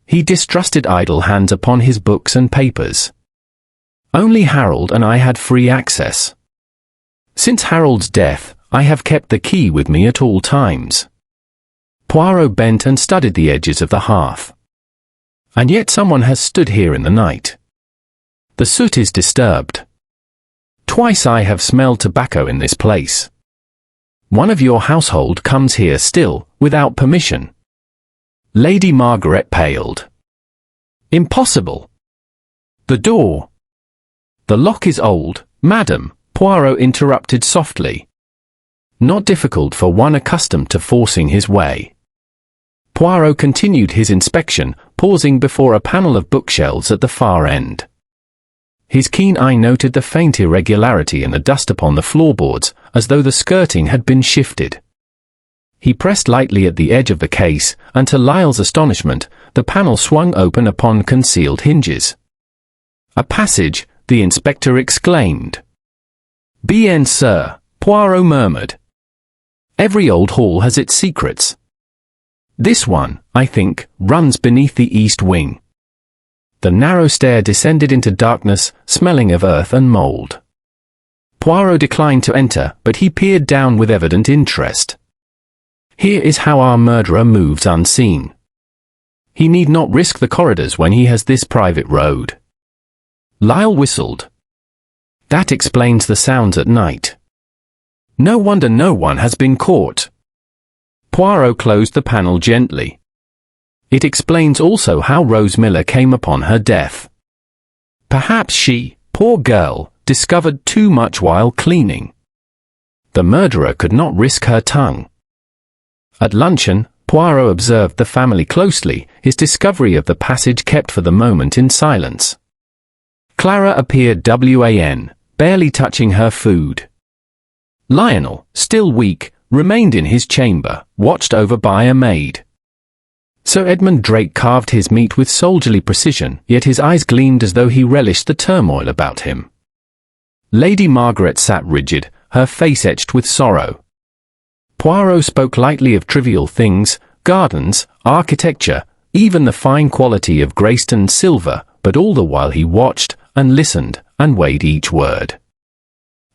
He distrusted idle hands upon his books and papers. Only Harold and I had free access. Since Harold's death, I have kept the key with me at all times. Poirot bent and studied the edges of the hearth. And yet someone has stood here in the night. The soot is disturbed. Twice I have smelled tobacco in this place. One of your household comes here still, without permission. Lady Margaret paled. Impossible. The door. The lock is old, madam, Poirot interrupted softly. Not difficult for one accustomed to forcing his way. Poirot continued his inspection, pausing before a panel of bookshelves at the far end. His keen eye noted the faint irregularity in the dust upon the floorboards, as though the skirting had been shifted. He pressed lightly at the edge of the case, and to Lyle's astonishment, the panel swung open upon concealed hinges. A passage, the inspector exclaimed. Bien, sir, Poirot murmured. Every old hall has its secrets. This one, I think, runs beneath the east wing. The narrow stair descended into darkness, smelling of earth and mould. Poirot declined to enter, but he peered down with evident interest. Here is how our murderer moves unseen. He need not risk the corridors when he has this private road. Lyle whistled. That explains the sounds at night. No wonder no one has been caught. Poirot closed the panel gently. It explains also how Rose Miller came upon her death. Perhaps she, poor girl, discovered too much while cleaning. The murderer could not risk her tongue. At luncheon, Poirot observed the family closely, his discovery of the passage kept for the moment in silence. Clara appeared wan, barely touching her food. Lionel, still weak, remained in his chamber, watched over by a maid. Sir Edmund Drake carved his meat with soldierly precision, yet his eyes gleamed as though he relished the turmoil about him. Lady Margaret sat rigid, her face etched with sorrow. Poirot spoke lightly of trivial things, gardens, architecture, even the fine quality of Greystone silver, but all the while he watched, and listened, and weighed each word.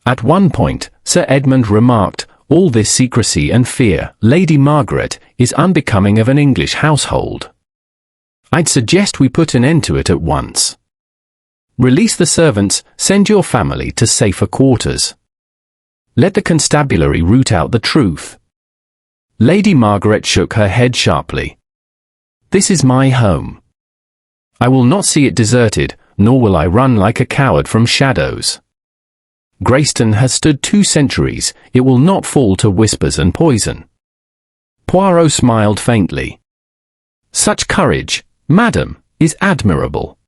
At one point, Sir Edmund remarked, all this secrecy and fear, Lady Margaret, is unbecoming of an English household. I'd suggest we put an end to it at once. Release the servants, send your family to safer quarters. Let the constabulary root out the truth. Lady Margaret shook her head sharply. This is my home. I will not see it deserted, nor will I run like a coward from shadows. Greystone has stood 2 centuries, it will not fall to whispers and poison. Poirot smiled faintly. Such courage, madam, is admirable.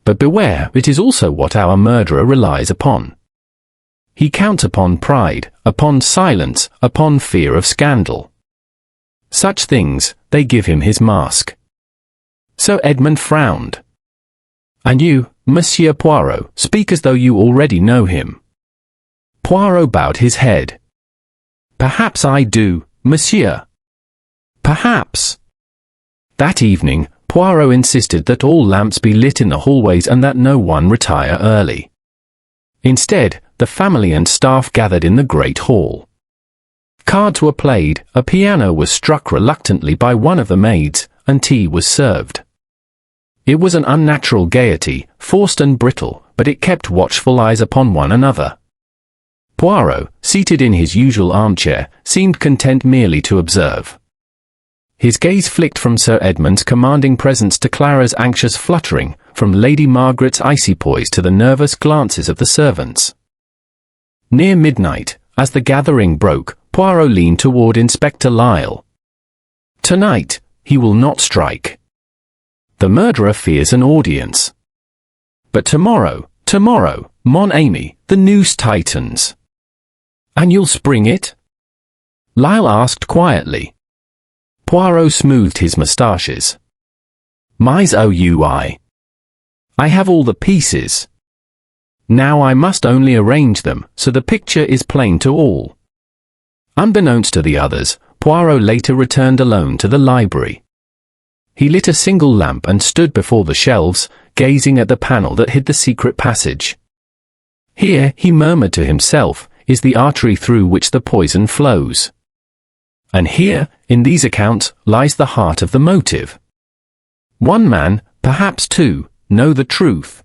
But beware, it is also what our murderer relies upon. He counts upon pride, upon silence, upon fear of scandal. Such things, they give him his mask. Sir Edmund frowned. And you, Monsieur Poirot, speak as though you already know him. Poirot bowed his head. Perhaps I do, monsieur. Perhaps. That evening, Poirot insisted that all lamps be lit in the hallways and that no one retire early. Instead, the family and staff gathered in the great hall. Cards were played, a piano was struck reluctantly by one of the maids, and tea was served. It was an unnatural gaiety, forced and brittle, but it kept watchful eyes upon one another. Poirot, seated in his usual armchair, seemed content merely to observe. His gaze flicked from Sir Edmund's commanding presence to Clara's anxious fluttering, from Lady Margaret's icy poise to the nervous glances of the servants. Near midnight, as the gathering broke, Poirot leaned toward Inspector Lyle. Tonight, he will not strike. The murderer fears an audience. But tomorrow, mon ami, the noose tightens. And you'll spring it? Lyle asked quietly. Poirot smoothed his moustaches. Mais oui. I have all the pieces. Now I must only arrange them, so the picture is plain to all. Unbeknownst to the others, Poirot later returned alone to the library. He lit a single lamp and stood before the shelves, gazing at the panel that hid the secret passage. Here, he murmured to himself, is the artery through which the poison flows. And here, in these accounts, lies the heart of the motive. One man, perhaps 2, know the truth.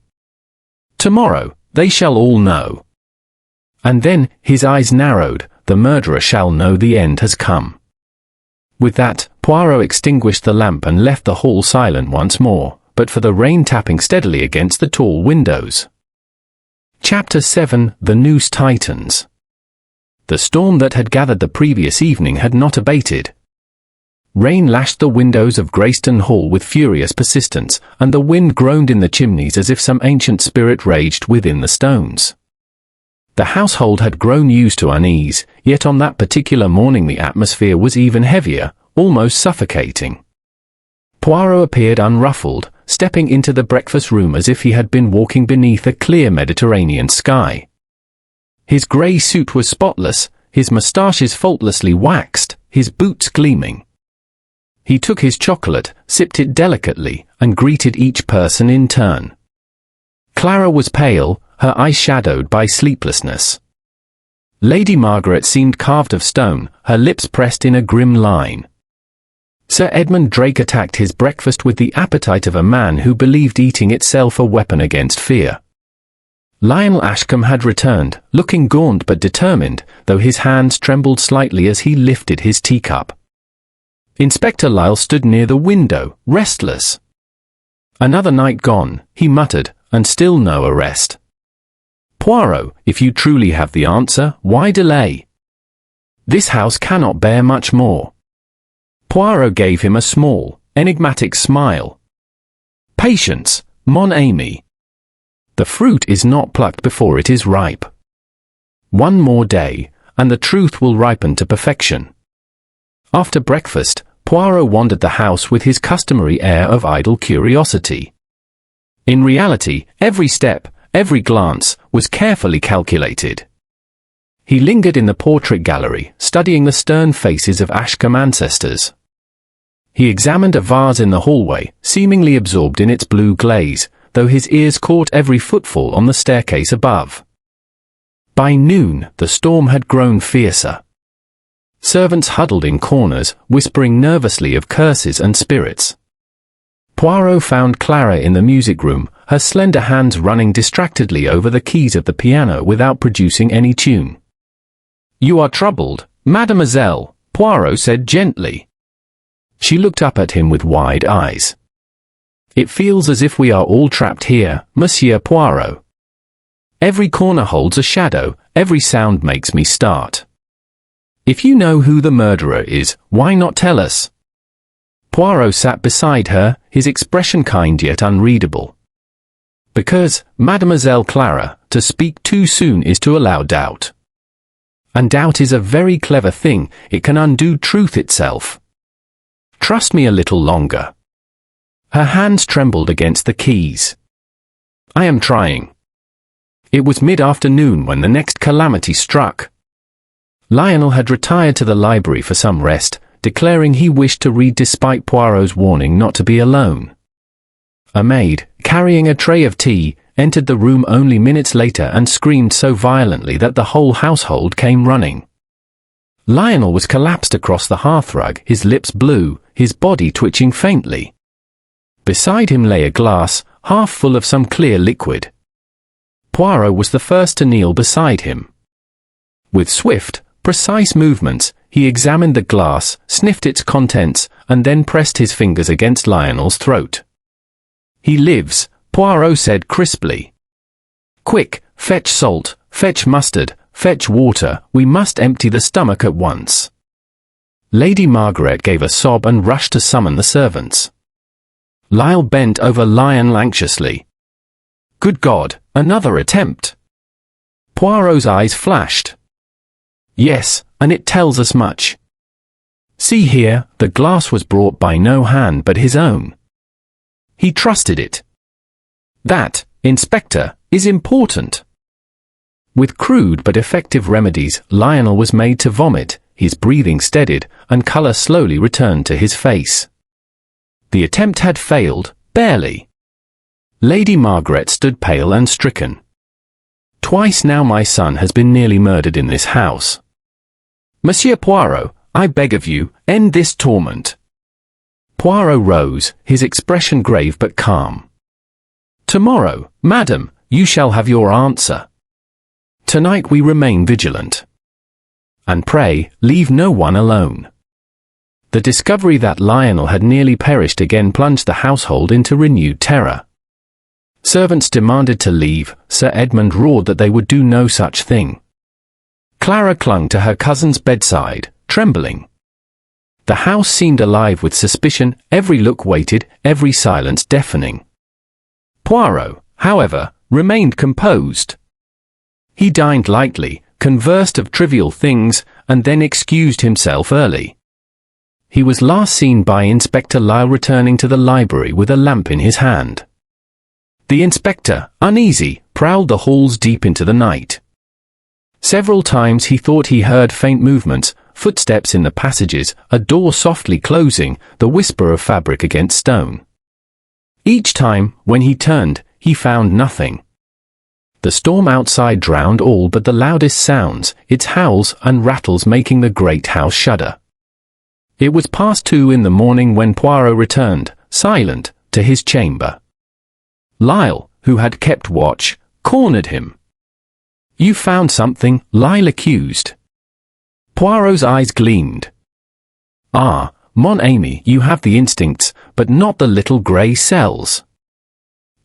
Tomorrow, they shall all know. And then, his eyes narrowed, the murderer shall know the end has come. With that, Poirot extinguished the lamp and left the hall silent once more, but for the rain tapping steadily against the tall windows. Chapter 7: The Noose Tightens. The storm that had gathered the previous evening had not abated. Rain lashed the windows of Greystone Hall with furious persistence, and the wind groaned in the chimneys as if some ancient spirit raged within the stones. The household had grown used to unease, yet on that particular morning the atmosphere was even heavier, almost suffocating. Poirot appeared unruffled, stepping into the breakfast room as if he had been walking beneath a clear Mediterranean sky. His grey suit was spotless, his moustaches faultlessly waxed, his boots gleaming. He took his chocolate, sipped it delicately, and greeted each person in turn. Clara was pale, her eyes shadowed by sleeplessness. Lady Margaret seemed carved of stone, her lips pressed in a grim line. Sir Edmund Drake attacked his breakfast with the appetite of a man who believed eating itself a weapon against fear. Lionel Ashcombe had returned, looking gaunt but determined, though his hands trembled slightly as he lifted his teacup. Inspector Lyle stood near the window, restless. Another night gone, he muttered, and still no arrest. Poirot, if you truly have the answer, why delay? This house cannot bear much more. Poirot gave him a small, enigmatic smile. Patience, mon ami. The fruit is not plucked before it is ripe. One more day, and the truth will ripen to perfection. After breakfast, Poirot wandered the house with his customary air of idle curiosity. In reality, every step, every glance, was carefully calculated. He lingered in the portrait gallery, studying the stern faces of Ashcombe ancestors. He examined a vase in the hallway, seemingly absorbed in its blue glaze, though his ears caught every footfall on the staircase above. By noon, the storm had grown fiercer. Servants huddled in corners, whispering nervously of curses and spirits. Poirot found Clara in the music room, her slender hands running distractedly over the keys of the piano without producing any tune. You are troubled, mademoiselle, Poirot said gently. She looked up at him with wide eyes. It feels as if we are all trapped here, Monsieur Poirot. Every corner holds a shadow, every sound makes me start. If you know who the murderer is, why not tell us? Poirot sat beside her, his expression kind yet unreadable. Because, Mademoiselle Clara, to speak too soon is to allow doubt. And doubt is a very clever thing, it can undo truth itself. Trust me a little longer. Her hands trembled against the keys. I am trying. It was mid-afternoon when the next calamity struck. Lionel had retired to the library for some rest, declaring he wished to read despite Poirot's warning not to be alone. A maid, carrying a tray of tea, entered the room only minutes later and screamed so violently that the whole household came running. Lionel was collapsed across the hearthrug, his lips blue, his body twitching faintly. Beside him lay a glass, half full of some clear liquid. Poirot was the first to kneel beside him. With swift, precise movements, he examined the glass, sniffed its contents, and then pressed his fingers against Lionel's throat. He lives, Poirot said crisply. Quick, fetch salt, fetch mustard, fetch water, we must empty the stomach at once. Lady Margaret gave a sob and rushed to summon the servants. Lyle bent over Lionel anxiously. Good God, another attempt. Poirot's eyes flashed. Yes, and it tells us much. See here, the glass was brought by no hand but his own. He trusted it. That, Inspector, is important. With crude but effective remedies, Lionel was made to vomit, his breathing steadied, and colour slowly returned to his face. The attempt had failed, barely. Lady Margaret stood pale and stricken. Twice now my son has been nearly murdered in this house. Monsieur Poirot, I beg of you, end this torment. Poirot rose, his expression grave but calm. Tomorrow, madam, you shall have your answer. Tonight we remain vigilant. And pray, leave no one alone. The discovery that Lionel had nearly perished again plunged the household into renewed terror. Servants demanded to leave, Sir Edmund roared that they would do no such thing. Clara clung to her cousin's bedside, trembling. The house seemed alive with suspicion, every look weighted, every silence deafening. Poirot, however, remained composed. He dined lightly, conversed of trivial things, and then excused himself early. He was last seen by Inspector Lyle returning to the library with a lamp in his hand. The inspector, uneasy, prowled the halls deep into the night. Several times he thought he heard faint movements, footsteps in the passages, a door softly closing, the whisper of fabric against stone. Each time, when he turned, he found nothing. The storm outside drowned all but the loudest sounds, its howls and rattles making the great house shudder. It was past 2 in the morning when Poirot returned, silent, to his chamber. Lyle, who had kept watch, cornered him. You found something, Lyle accused. Poirot's eyes gleamed. Ah, mon ami, you have the instincts, but not the little grey cells.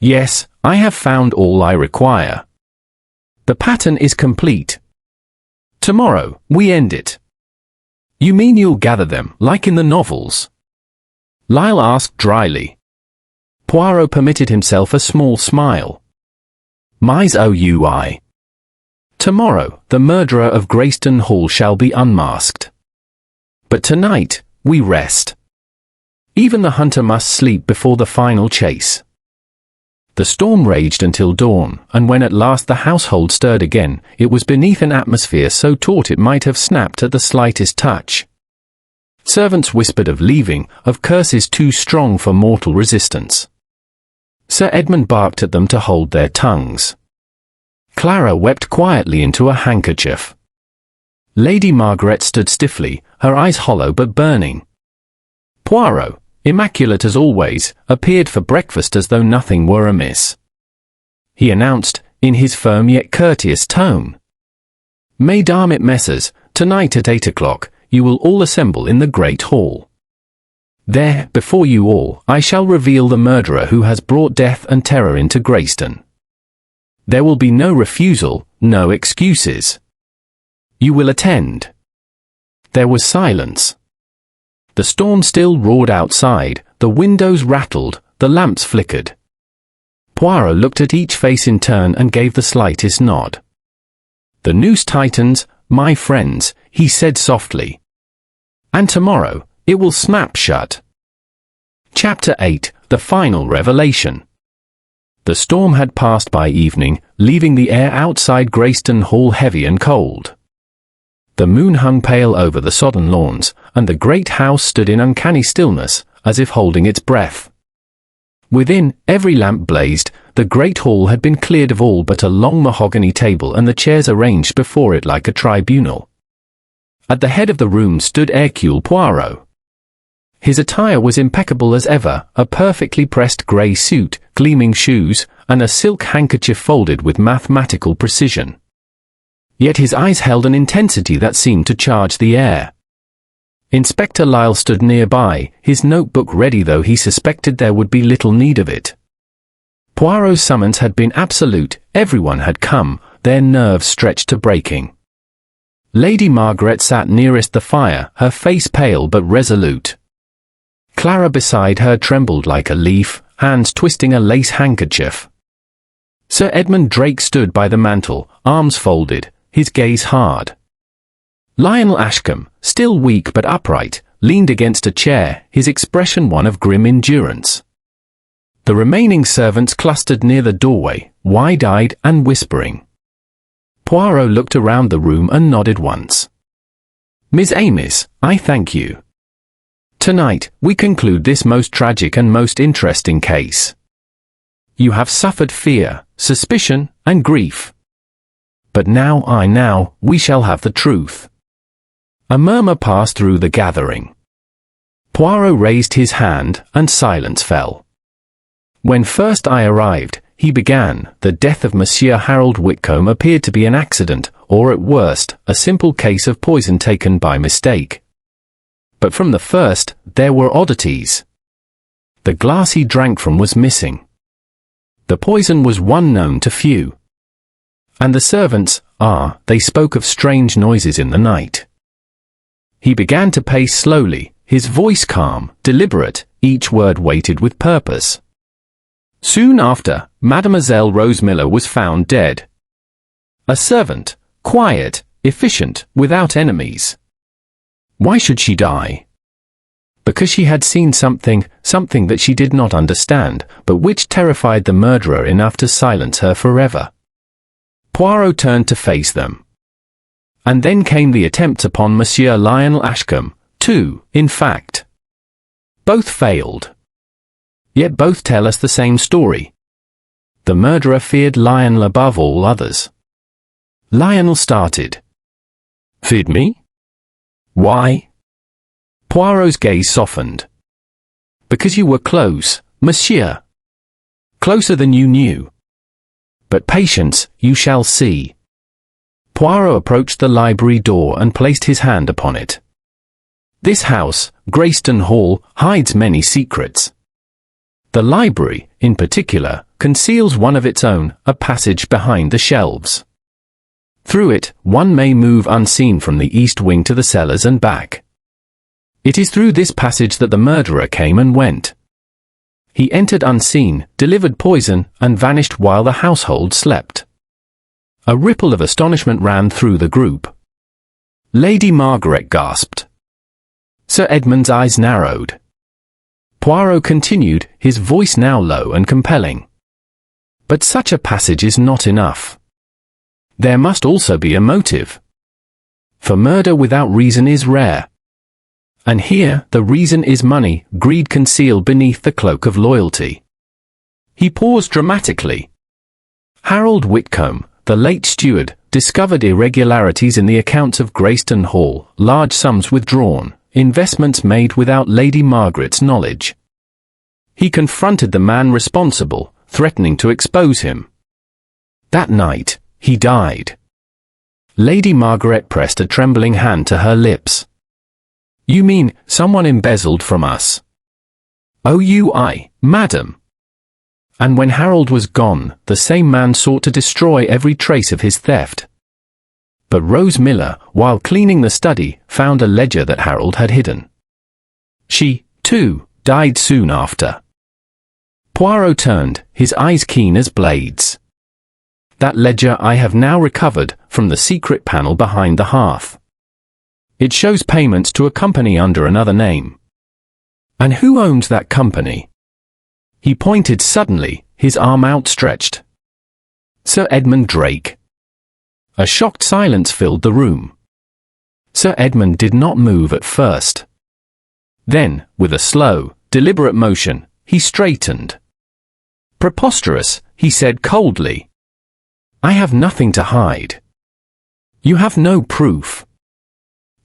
Yes, I have found all I require. The pattern is complete. Tomorrow, we end it. You mean you'll gather them, like in the novels? Lyle asked dryly. Poirot permitted himself a small smile. Mais oui. Tomorrow, the murderer of Greystone Hall shall be unmasked. But tonight, we rest. Even the hunter must sleep before the final chase. The storm raged until dawn, and when at last the household stirred again, it was beneath an atmosphere so taut it might have snapped at the slightest touch. Servants whispered of leaving, of curses too strong for mortal resistance. Sir Edmund barked at them to hold their tongues. Clara wept quietly into a handkerchief. Lady Margaret stood stiffly, her eyes hollow but burning. Poirot, immaculate as always, appeared for breakfast as though nothing were amiss. He announced, in his firm yet courteous tone, Mesdames et Messieurs, tonight at 8 o'clock, you will all assemble in the great hall. There, before you all, I shall reveal the murderer who has brought death and terror into Greystone. There will be no refusal, no excuses. You will attend." There was silence. The storm still roared outside, the windows rattled, the lamps flickered. Poirot looked at each face in turn and gave the slightest nod. "The noose tightens, my friends," he said softly. "And tomorrow, it will snap shut." Chapter 8: The Final Revelation. The storm had passed by evening, leaving the air outside Greystone Hall heavy and cold. The moon hung pale over the sodden lawns, and the great house stood in uncanny stillness, as if holding its breath. Within, every lamp blazed, the great hall had been cleared of all but a long mahogany table and the chairs arranged before it like a tribunal. At the head of the room stood Hercule Poirot. His attire was impeccable as ever, a perfectly pressed grey suit, gleaming shoes, and a silk handkerchief folded with mathematical precision. Yet his eyes held an intensity that seemed to charge the air. Inspector Lyle stood nearby, his notebook ready though he suspected there would be little need of it. Poirot's summons had been absolute, everyone had come, their nerves stretched to breaking. Lady Margaret sat nearest the fire, her face pale but resolute. Clara beside her trembled like a leaf, hands twisting a lace handkerchief. Sir Edmund Drake stood by the mantel, arms folded, his gaze hard. Lionel Ashcombe, still weak but upright, leaned against a chair, his expression one of grim endurance. The remaining servants clustered near the doorway, wide-eyed and whispering. Poirot looked around the room and nodded once. "Miss Amis, I thank you. Tonight, we conclude this most tragic and most interesting case. You have suffered fear, suspicion, and grief. But now, we shall have the truth." A murmur passed through the gathering. Poirot raised his hand, and silence fell. "When first I arrived," he began, "the death of Monsieur Harold Whitcomb appeared to be an accident, or at worst, a simple case of poison taken by mistake. But from the first, there were oddities. The glass he drank from was missing. The poison was one known to few. And the servants, they spoke of strange noises in the night." He began to pace slowly, his voice calm, deliberate, each word weighted with purpose. "Soon after, Mademoiselle Rose Miller was found dead. A servant, quiet, efficient, without enemies. Why should she die? Because she had seen something that she did not understand, but which terrified the murderer enough to silence her forever." Poirot turned to face them. "And then came the attempts upon Monsieur Lionel Ashcombe, too, in fact. Both failed. Yet both tell us the same story. The murderer feared Lionel above all others." Lionel started. "Feared me? Why?" Poirot's gaze softened. "Because you were close, monsieur. Closer than you knew. But patience, you shall see." Poirot approached the library door and placed his hand upon it. "This house, Greystone Hall, hides many secrets. The library, in particular, conceals one of its own, a passage behind the shelves. Through it, one may move unseen from the east wing to the cellars and back. It is through this passage that the murderer came and went. He entered unseen, delivered poison, and vanished while the household slept." A ripple of astonishment ran through the group. Lady Margaret gasped. Sir Edmund's eyes narrowed. Poirot continued, his voice now low and compelling. "But such a passage is not enough. There must also be a motive. For murder without reason is rare. And here, the reason is money, greed concealed beneath the cloak of loyalty." He paused dramatically. "Harold Whitcomb, the late steward, discovered irregularities in the accounts of Greystone Hall, large sums withdrawn, investments made without Lady Margaret's knowledge. He confronted the man responsible, threatening to expose him. That night, he died." Lady Margaret pressed a trembling hand to her lips. "You mean, someone embezzled from us?" "Oh, madam." And when Harold was gone, the same man sought to destroy every trace of his theft. But Rose Miller, while cleaning the study, found a ledger that Harold had hidden. She, too, died soon after. Poirot turned, his eyes keen as blades. "That ledger I have now recovered from the secret panel behind the hearth. It shows payments to a company under another name." "And who owns that company?" He pointed suddenly, his arm outstretched. "Sir Edmund Drake." A shocked silence filled the room. Sir Edmund did not move at first. Then, with a slow, deliberate motion, he straightened. "Preposterous," he said coldly. "I have nothing to hide." "You have no proof."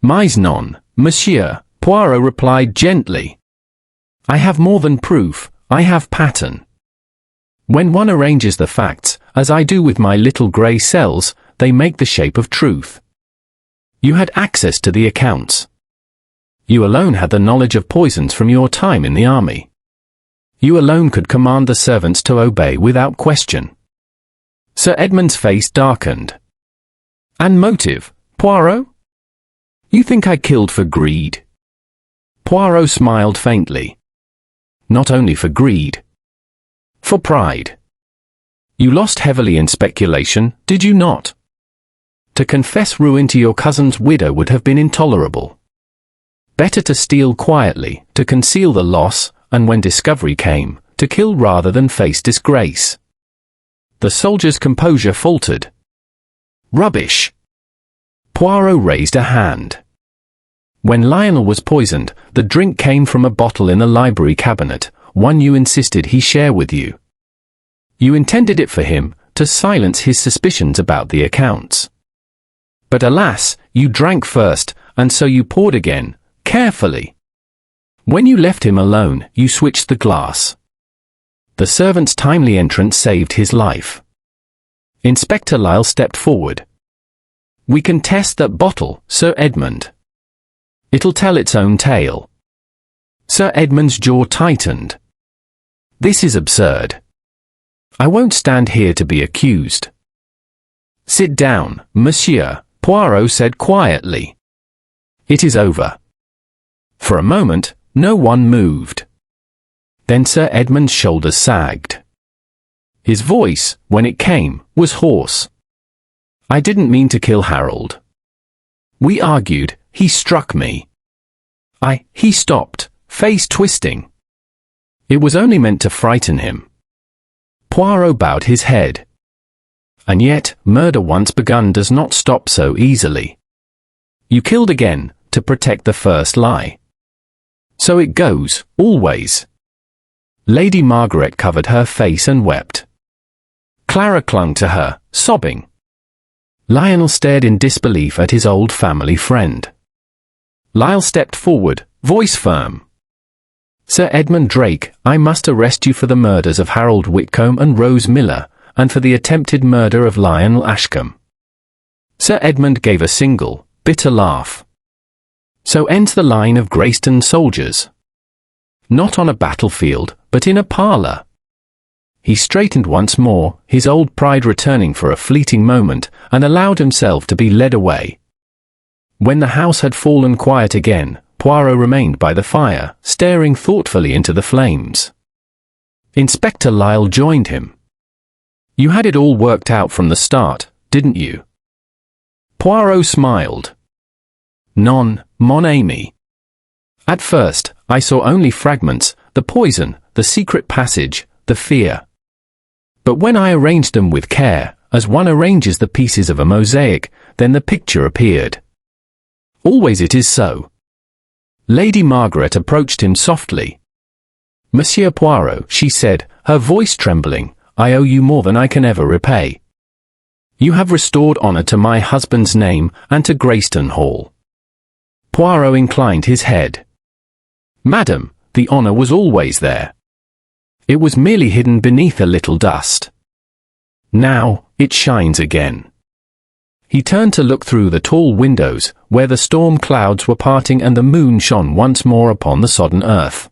"Mais non, monsieur," Poirot replied gently. "I have more than proof, I have pattern. When one arranges the facts, as I do with my little grey cells, they make the shape of truth. You had access to the accounts. You alone had the knowledge of poisons from your time in the army. You alone could command the servants to obey without question." Sir Edmund's face darkened. "And motive, Poirot? You think I killed for greed?" Poirot smiled faintly. "Not only for greed. For pride. You lost heavily in speculation, did you not? To confess ruin to your cousin's widow would have been intolerable. Better to steal quietly, to conceal the loss, and when discovery came, to kill rather than face disgrace." The soldier's composure faltered. "Rubbish!" Poirot raised a hand. "When Lionel was poisoned, the drink came from a bottle in the library cabinet, one you insisted he share with you. You intended it for him, to silence his suspicions about the accounts. But alas, you drank first, and so you poured again, carefully. When you left him alone, you switched the glass. The servant's timely entrance saved his life." Inspector Lyle stepped forward. "We can test that bottle, Sir Edmund. It'll tell its own tale." Sir Edmund's jaw tightened. "This is absurd. I won't stand here to be accused." "Sit down, monsieur," Poirot said quietly. "It is over." For a moment, no one moved. Then Sir Edmund's shoulders sagged. His voice, when it came, was hoarse. "I didn't mean to kill Harold. We argued, he struck me. He stopped, face twisting. It was only meant to frighten him." Poirot bowed his head. "And yet, murder once begun does not stop so easily. You killed again, to protect the first lie. So it goes, always." Lady Margaret covered her face and wept. Clara clung to her, sobbing. Lionel stared in disbelief at his old family friend. Lyle stepped forward, voice firm. "Sir Edmund Drake, I must arrest you for the murders of Harold Whitcomb and Rose Miller, and for the attempted murder of Lionel Ashcombe." Sir Edmund gave a single, bitter laugh. "So ends the line of Greystone soldiers. Not on a battlefield, but in a parlour." He straightened once more, his old pride returning for a fleeting moment, and allowed himself to be led away. When the house had fallen quiet again, Poirot remained by the fire, staring thoughtfully into the flames. Inspector Lyle joined him. "You had it all worked out from the start, didn't you?" Poirot smiled. "Non, mon ami. At first, I saw only fragments, the poison, the secret passage, the fear. But when I arranged them with care, as one arranges the pieces of a mosaic, then the picture appeared. Always it is so." Lady Margaret approached him softly. "Monsieur Poirot," she said, her voice trembling, "I owe you more than I can ever repay. You have restored honor to my husband's name and to Greystone Hall." Poirot inclined his head. "Madam, the honor was always there. It was merely hidden beneath a little dust. Now, it shines again." He turned to look through the tall windows, where the storm clouds were parting and the moon shone once more upon the sodden earth.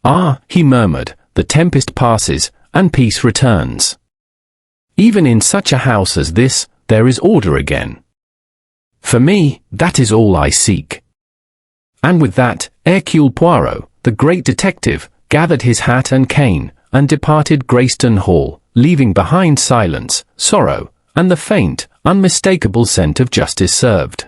Ah, he murmured, the tempest passes, and peace returns. Even in such a house as this, there is order again. For me, that is all I seek. And with that, Hercule Poirot, the great detective, gathered his hat and cane, and departed Greystone Hall, leaving behind silence, sorrow, and the faint, unmistakable scent of justice served.